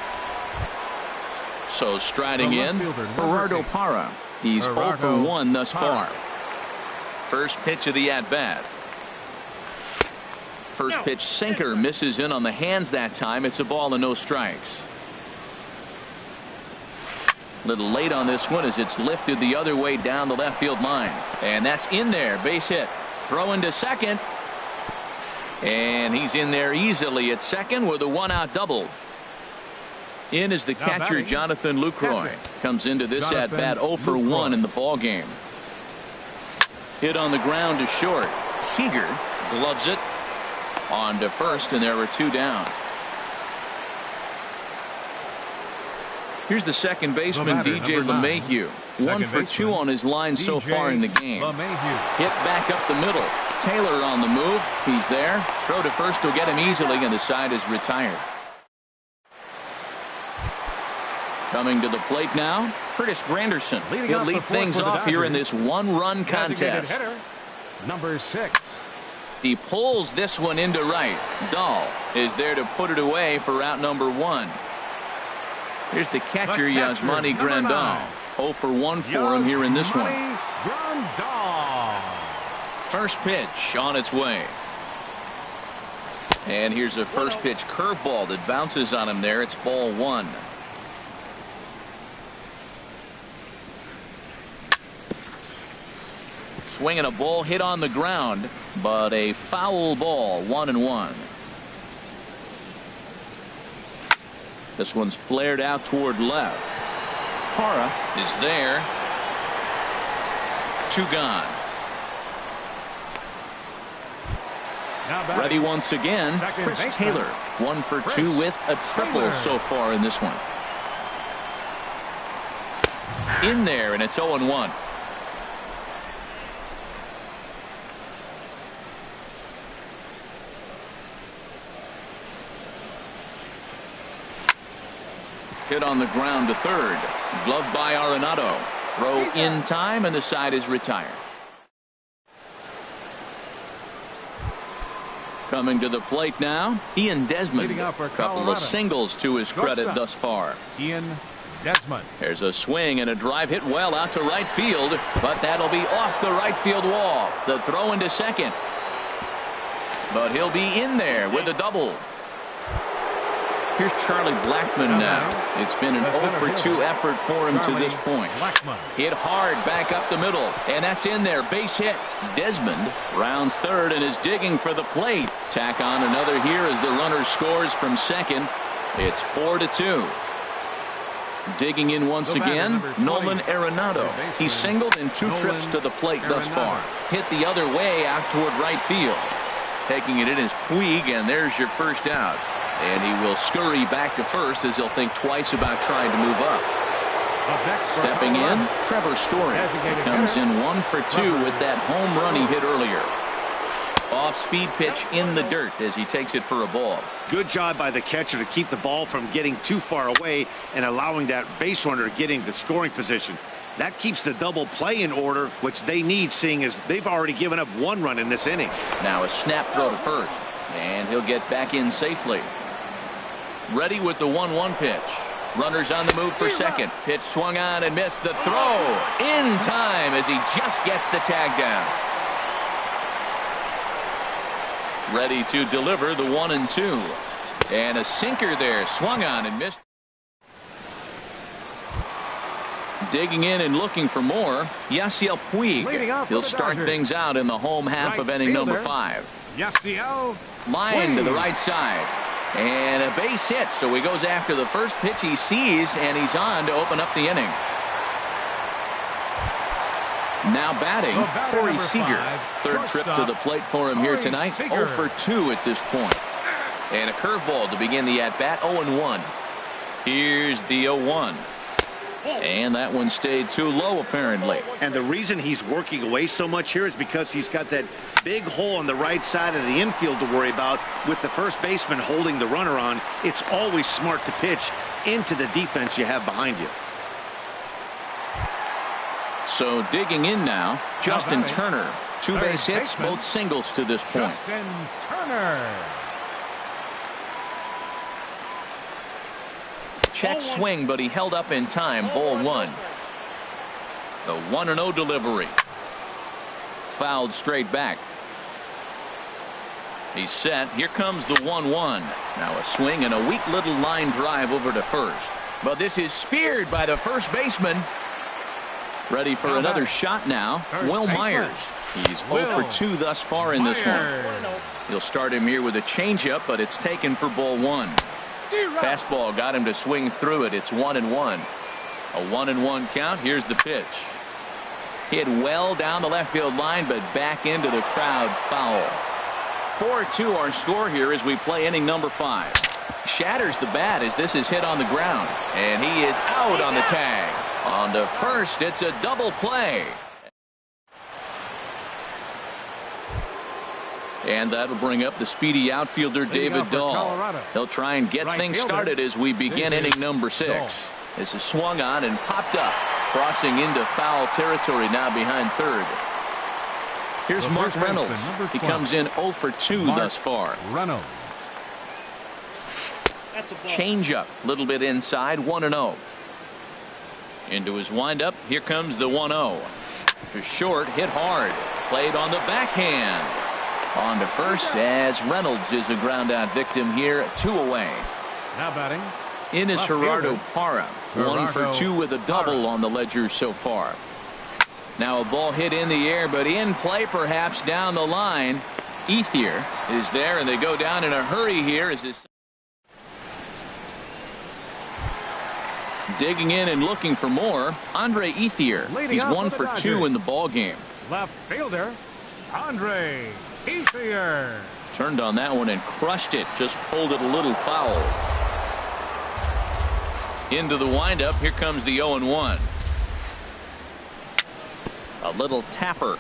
A: So striding in, Gerardo Parra. He's 0 for 1 thus far. First pitch of the at-bat. First pitch sinker misses in on the hands that time. It's a ball and no strikes. Little late on this one as it's lifted the other way down the left field line. And that's in there. Base hit. Throw into second. And he's in there easily at second with a one-out double. In is the catcher, Jonathan Lucroy. Comes into this at-bat 0 for 1 in the ball game. Hit on the ground to short. Seager gloves it on to first, and there were 2 down. Here's the second baseman, DJ LeMahieu. 1 for 2 on his line so far in the game. Hit back up the middle. Taylor on the move. He's there. Throw to first will get him easily, and the side is retired. Coming to the plate now, Curtis Granderson. He'll lead things off here in this one-run contest.
C: Number 6.
A: He pulls this one into right. Dahl is there to put it away for out number 1. Here's the catcher, Yasmani Grandal. 0 for 1 for him here in this one. First pitch on its way. And here's a first pitch curveball that bounces on him there. It's ball 1. Swinging a ball hit on the ground, but a foul ball. 1-1. This one's flared out toward left. Parra is there. 2 gone. Ready once again, Chris Taylor. 1 for 2 with a triple so far in this one. In there, and it's 0-1. Hit on the ground to third. Gloved by Arenado. Throw in time, and the side is retired. Coming to the plate now, Ian Desmond. A couple of singles to his credit thus far.
C: Ian Desmond.
A: There's a swing and a drive hit well out to right field, but that'll be off the right field wall. The throw into second. But he'll be in there with a double. Here's Charlie Blackmon now. It's been an 0 for 2 effort for him to this point. Hit hard back up the middle, and that's in there. Base hit. Desmond rounds third and is digging for the plate. Tack on another here as the runner scores from second. It's 4-2. Digging in once again, Nolan Arenado. He's singled in 2 trips to the plate thus far. Hit the other way out toward right field. Taking it in is Puig, and there's your first out. And he will scurry back to first as he'll think twice about trying to move up. Stepping in, Trevor Story comes in 1 for 2 with that home run he hit earlier. Off-speed pitch in the dirt as he takes it for a ball.
G: Good job by the catcher to keep the ball from getting too far away and allowing that base runner getting the scoring position. That keeps the double play in order, which they need, seeing as they've already given up 1 run in this inning.
A: Now a snap throw to first, and he'll get back in safely. Ready with the 1-1 pitch. Runners on the move for second. Pitch swung on and missed. The throw in time as he just gets the tag down. Ready to deliver the 1-2. And a sinker there. Swung on and missed. Digging in and looking for more, Yasiel Puig. He'll start things out in the home half of inning number 5.
C: Yasiel
A: Line to the right side. And a base hit, so he goes after the first pitch he sees, and he's on to open up the inning. Now batting, Corey Seager. Third trip to the plate for him here tonight. 0 for 2 at this point. And a curveball to begin the at-bat, 0-1. Here's the 0-1. And that one stayed too low, apparently.
G: And the reason he's working away so much here is because he's got that big hole on the right side of the infield to worry about. With the first baseman holding the runner on, it's always smart to pitch into the defense you have behind you.
A: So digging in now, Justin Turner. 2 base hits, both singles to this point.
C: Justin Turner.
A: Check swing, but he held up in time. Ball 1. The 1-0 delivery. Fouled straight back. He's set. Here comes the 1-1. Now a swing and a weak little line drive over to first. But this is speared by the first baseman. Ready for another shot now. Will Myers. He's 0 for 2 thus far in this one. He'll start him here with a changeup, but it's taken for ball 1. Fastball got him to swing through it. It's 1-1. A 1-1 count. Here's the pitch. Hit well down the left field line, but back into the crowd. Foul. 4-2 our score here as we play inning number 5. Shatters the bat as this is hit on the ground. And he is out on the tag. On to first, it's a double play. And that'll bring up the speedy outfielder David Dahl. He'll try and get things started as we begin inning number 6. This is swung on and popped up, crossing into foul territory now behind third. Here's Mark Reynolds. He comes in 0 for 2 thus far.
C: Reynolds.
A: Changeup, a little bit inside, 1-0. Into his windup, here comes the 1-0. To short, hit hard, played on the backhand. On to first as Reynolds is a ground out victim here. 2 away.
C: Now batting.
A: In is Gerardo Parra. 1 for 2 with a double on the ledger so far. Now a ball hit in the air, but in play perhaps down the line. Ethier is there, and they go down in a hurry here as this. Digging in and looking for more, Andre Ethier. He's 1 for 2 in the ball game.
C: Left fielder, Andre Ethier.
A: Turned on that one and crushed it. Just pulled it a little foul. Into the windup. Here comes the 0-1. A little tapper.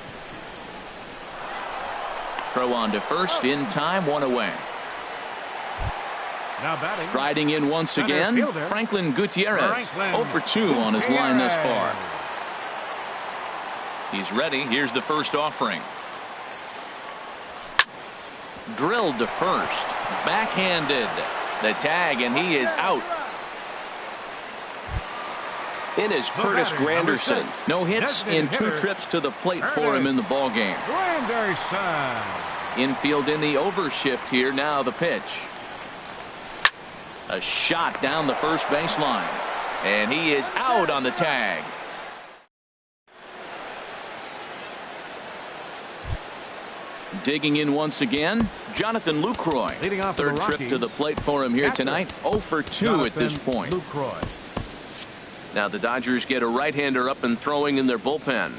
A: Throw on to first in time. 1 away.
C: Now batting.
A: Striding in once again, Franklin Gutierrez. 0 for 2 on his line thus far. He's ready. Here's the first offering. Drilled to first. Backhanded. The tag, and he is out. In is Curtis Granderson. No hits in 2 trips to the plate for him in the ball game.
C: Granderson.
A: Infield in the overshift here. Now the pitch. A shot down the first baseline. And he is out on the tag. Digging in once again, Jonathan Lucroy. Third trip to the plate for him here tonight. 0 for 2 at this point. Now the Dodgers get a right-hander up and throwing in their bullpen.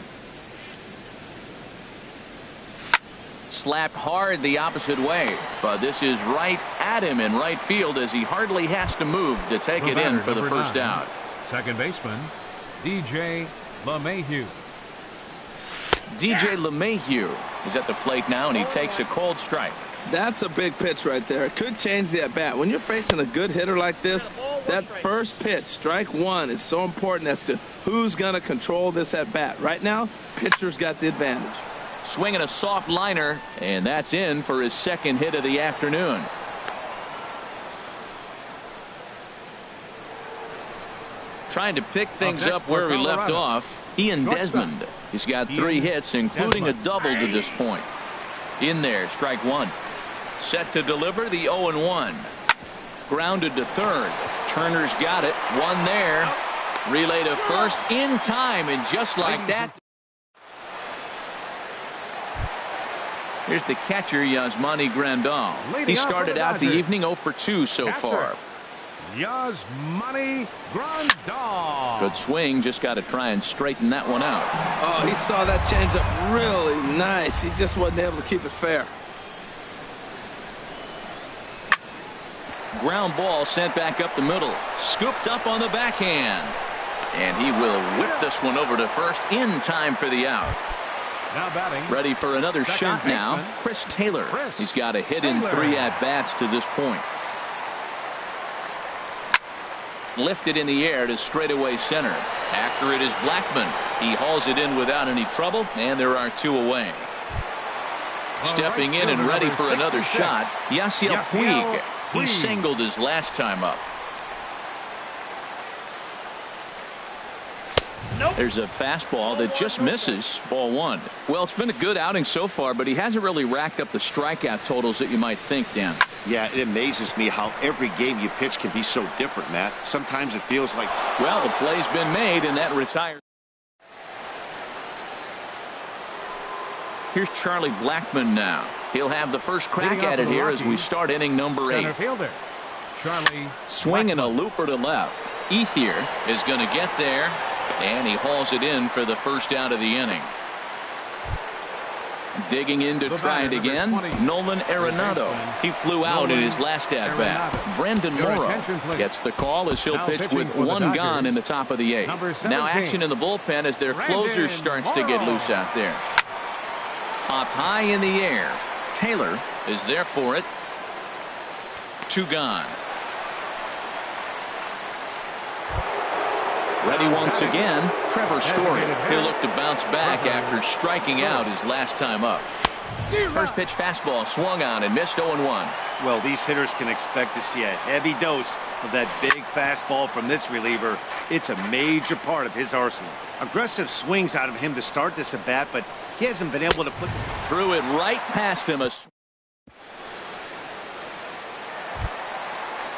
A: Slapped hard the opposite way, but this is right at him in right field as he hardly has to move to take it in for the first out.
C: Second baseman, DJ LeMahieu.
A: DJ LeMahieu is at the plate now, and he takes a cold strike.
B: That's a big pitch right there. It could change the at-bat. When you're facing a good hitter like this, that first pitch, strike 1, is so important as to who's going to control this at-bat. Right now, pitcher's got the advantage.
A: Swinging a soft liner, and that's in for his second hit of the afternoon. Trying to pick things up where we left off, Ian Desmond. He's got 3 hits, including a double to this point. In there, strike 1. Set to deliver the 0-1. Grounded to third. Turner's got it. 1 there. Relay to first in time, and just like that. Here's the catcher, Yasmani Grandal. He started out the evening 0 for 2 so far.
C: Yasmani Grandal.
A: Good swing, just got to try and straighten that one out.
B: Oh, he saw that changeup really nice. He just wasn't able to keep it fair.
A: Ground ball sent back up the middle. Scooped up on the backhand. And he will whip this one over to first in time for the out.
C: Now batting.
A: Ready for another shot now. Chris Taylor. He's got a hit in 3 at-bats to this point. Lifted in the air to straightaway center. After it is Blackman. He hauls it in without any trouble, and there are 2 away. Stepping in and ready for another shot, Yasiel Puig. He singled his last time up. There's a fastball that just misses. Ball 1. Well, it's been a good outing so far, but he hasn't really racked up the strikeout totals that you might think, Dan.
D: Yeah, it amazes me how every game you pitch can be so different, Matt. Sometimes it feels like...
A: Well, the play's been made, and that retires. Here's Charlie Blackman now. He'll have the first crack at it here as we start inning number 8.
C: Fielder, Charlie
A: Swinging a looper to left. Ethier is going to get there, and he hauls it in for the first out of the inning. Digging in to try it again, Nolan Arenado. He flew out in his last at-bat. Brandon Morrow gets the call as he'll pitch with 1 gone in the top of the 8th. Now action in the bullpen as their closer starts to get loose out there. Up high in the air. Taylor is there for it. 2 gone. Ready once again, Trevor Story. He'll look to bounce back after striking out his last time up. First pitch fastball swung on and missed 0-1.
G: Well, these hitters can expect to see a heavy dose of that big fastball from this reliever. It's a major part of his arsenal. Aggressive swings out of him to start this at bat, but he hasn't been able to put...
A: Threw it right past him.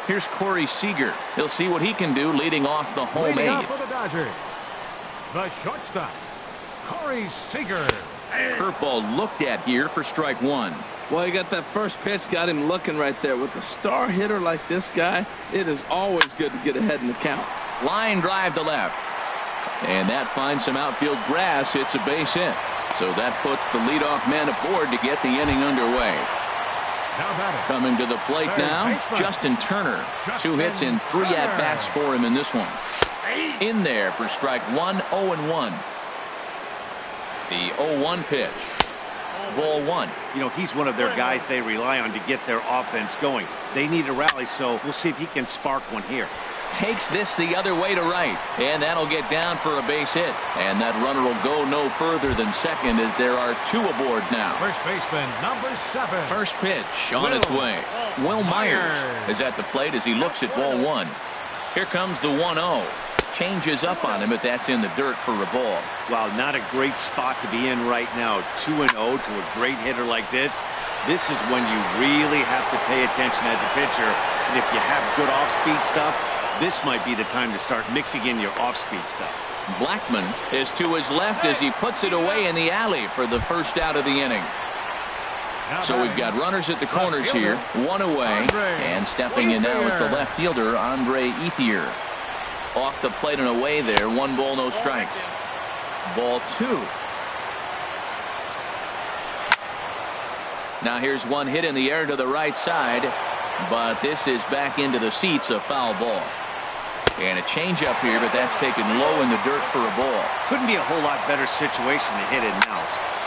A: Here's Corey Seager. He'll see what he can do leading off the home 8.
C: For the Dodgers, the shortstop, Corey Seager.
A: Curveball looked at here for strike 1.
B: Well, he got that first pitch, got him looking right there. With a star hitter like this guy, it is always good to get ahead in the count.
A: Line drive to left. And that finds some outfield grass. It's a base hit. So that puts the leadoff man aboard to get the inning underway. Coming to the plate now, Justin Turner. 2 hits and 3 at-bats for him in this one. In there for strike 1, 0-1. The 0-1 pitch. Ball 1.
G: You know, he's one of their guys they rely on to get their offense going. They need a rally, so we'll see if he can spark one here.
A: Takes this the other way to right, and that'll get down for a base hit. And that runner will go no further than second as there are 2 aboard now.
C: First baseman, number 7.
A: First pitch on its way. Will Myers is at the plate as he looks at ball 1. Here comes the 1-0. Changes up on him, but that's in the dirt for a ball.
G: Wow, not a great spot to be in right now. 2-0 to a great hitter like this. This is when you really have to pay attention as a pitcher. And if you have good off-speed stuff, this might be the time to start mixing in your off-speed stuff.
A: Blackman is to his left as he puts it away in the alley for the first out of the inning. So we've got runners at the corners here, 1 away, and stepping in now is the left fielder, Andre Ethier. Off the plate and away there, 1 ball, no strikes. Ball 2. Now here's 1 hit in the air to the right side, but this is back into the seats, a foul ball. And a changeup here, but that's taken low in the dirt for a ball.
G: Couldn't be a whole lot better situation to hit it now.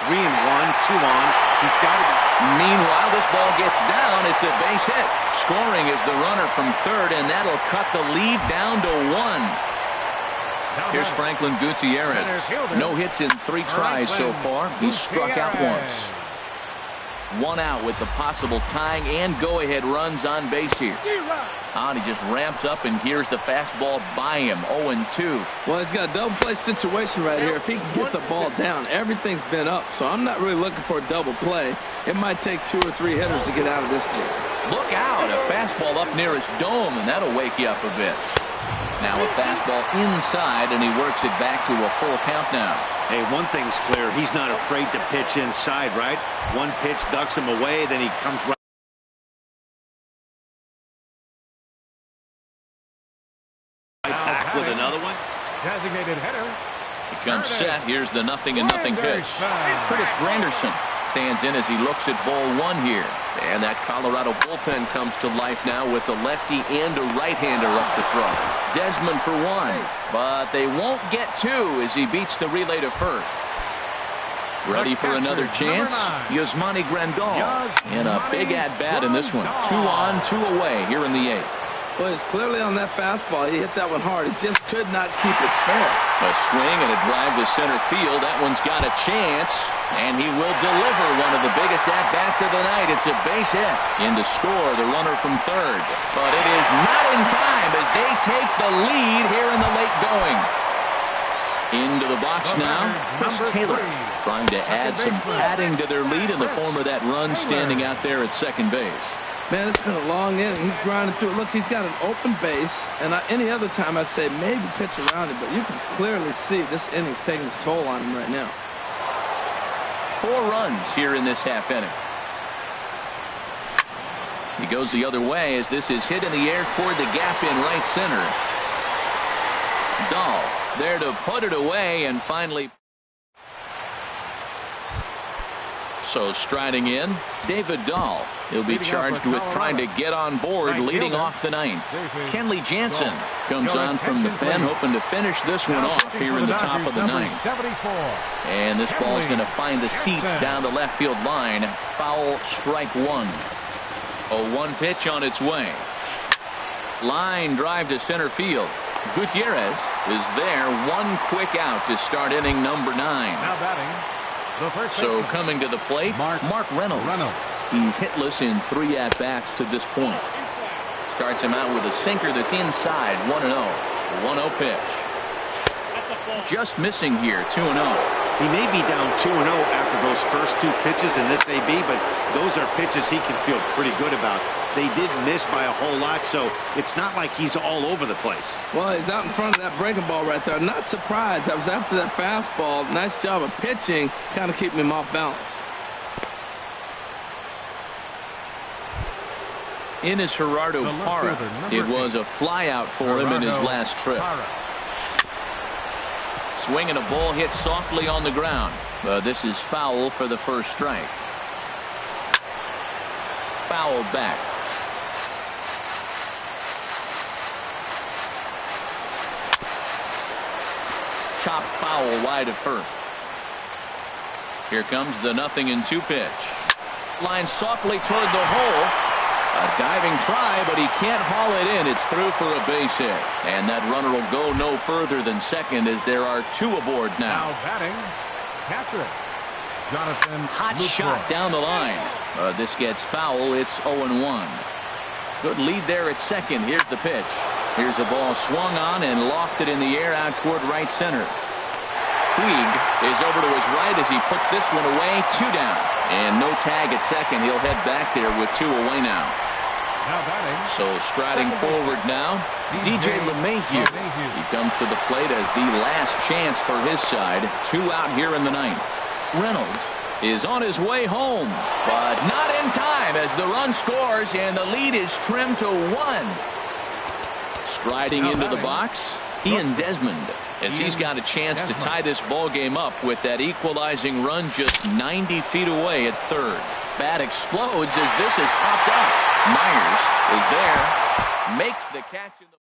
G: 3-1, 2 on. He's got to be.
A: Meanwhile, this ball gets down. It's a base hit. Scoring is the runner from third, and that'll cut the lead down to 1. Here's Franklin Gutierrez. No hits in 3 tries so far. He's struck out once. 1 out with the possible tying and go-ahead runs on base here. And he just ramps up, and here's the fastball by him, 0-2.
B: Well, he's got a double play situation right here. If he can get the ball down, everything's been up. So I'm not really looking for a double play. It might take 2 or 3 hitters to get out of this game.
A: Look out, a fastball up near his dome, and that'll wake you up a bit. Now a fastball inside, and he works it back to a full count now.
G: Hey, one thing's clear. He's not afraid to pitch inside, right? One pitch ducks him away, then he comes right back with another one.
C: Designated hitter.
A: He comes set. Here's the 0-0 pitch. Curtis Granderson stands in as he looks at ball one here.
E: And that Colorado bullpen comes to life now with a lefty and a right-hander up to throw.
A: Desmond for one, but they won't get two as he beats the relay to first. Ready for another chance? Yasmani Grandal. And a big at-bat in this one. 2 on, 2 away here in the 8th.
B: Well, it's clearly on that fastball. He hit that one hard. He just could not keep it fair.
A: A swing and a drive to center field. That one's got a chance, and he will deliver one of the biggest at-bats of the night. It's a base hit. In to score, the runner from third. But it is not in time as they take the lead here in the late going. Into the box now, Chris Taylor trying to add some padding to their lead in the form of that run standing out there at second base.
B: Man, it's been a long inning. He's grinding through it. Look, he's got an open base, and any other time I'd say maybe pitch around it, but you can clearly see this inning's taking its toll on him right now.
A: 4 runs here in this half inning. He goes the other way as this is hit in the air toward the gap in right center. Dahl is there to put it away and finally. So striding in, David Dahl. He'll be charged with trying to get on board leading off the 9th. Kenley Jansen comes on from the pen, hoping to finish this one off here in the top of the 9th. And this ball's going to find the seats down the left field line. Foul, strike 1. A 1 pitch on its way. Line drive to center field. Gutierrez is there. 1 quick out to start inning number 9.
C: Now batting.
A: So coming to the plate, Mark Reynolds. He's hitless in 3 at-bats to this point. Starts him out with a sinker that's inside, 1-0. 1-0 pitch. Just missing here, 2-0.
G: He may be down 2-0 after those first 2 pitches in this AB, but those are pitches he can feel pretty good about. They did miss by a whole lot, so it's not like he's all over the place.
B: Well, he's out in front of that breaking ball right there. Not surprised. That was after that fastball. Nice job of pitching, kind of keeping him off balance.
A: In is Gerardo Parra. It was a flyout for him in his last trip. Swinging a ball hit softly on the ground. This is foul for the first strike. Fouled back. Chop foul wide of first. Here comes the 0-2 pitch. Line softly toward the hole. A diving try, but he can't haul it in. It's through for a base hit. And that runner will go no further than second as there are 2 aboard now.
C: Now batting, catcher, Jonathan.
A: Hot shot down the line. This gets foul. It's 0-1. Good lead there at second. Here's the pitch. Here's a ball swung on and lofted in the air out toward right center. Puig is over to his right as he puts this one away. 2 down. And no tag at second. He'll head back there with 2 away now. So striding forward now, DJ LeMahieu. He comes to the plate as the last chance for his side. 2 out here in the 9th. Reynolds is on his way home, but not in time as the run scores and the lead is trimmed to 1. Striding into the box, Ian Desmond, as he's got a chance to tie this ball game up with that equalizing run just 90 feet away at third. Bat explodes as this is popped up. Myers is there, makes the catch in the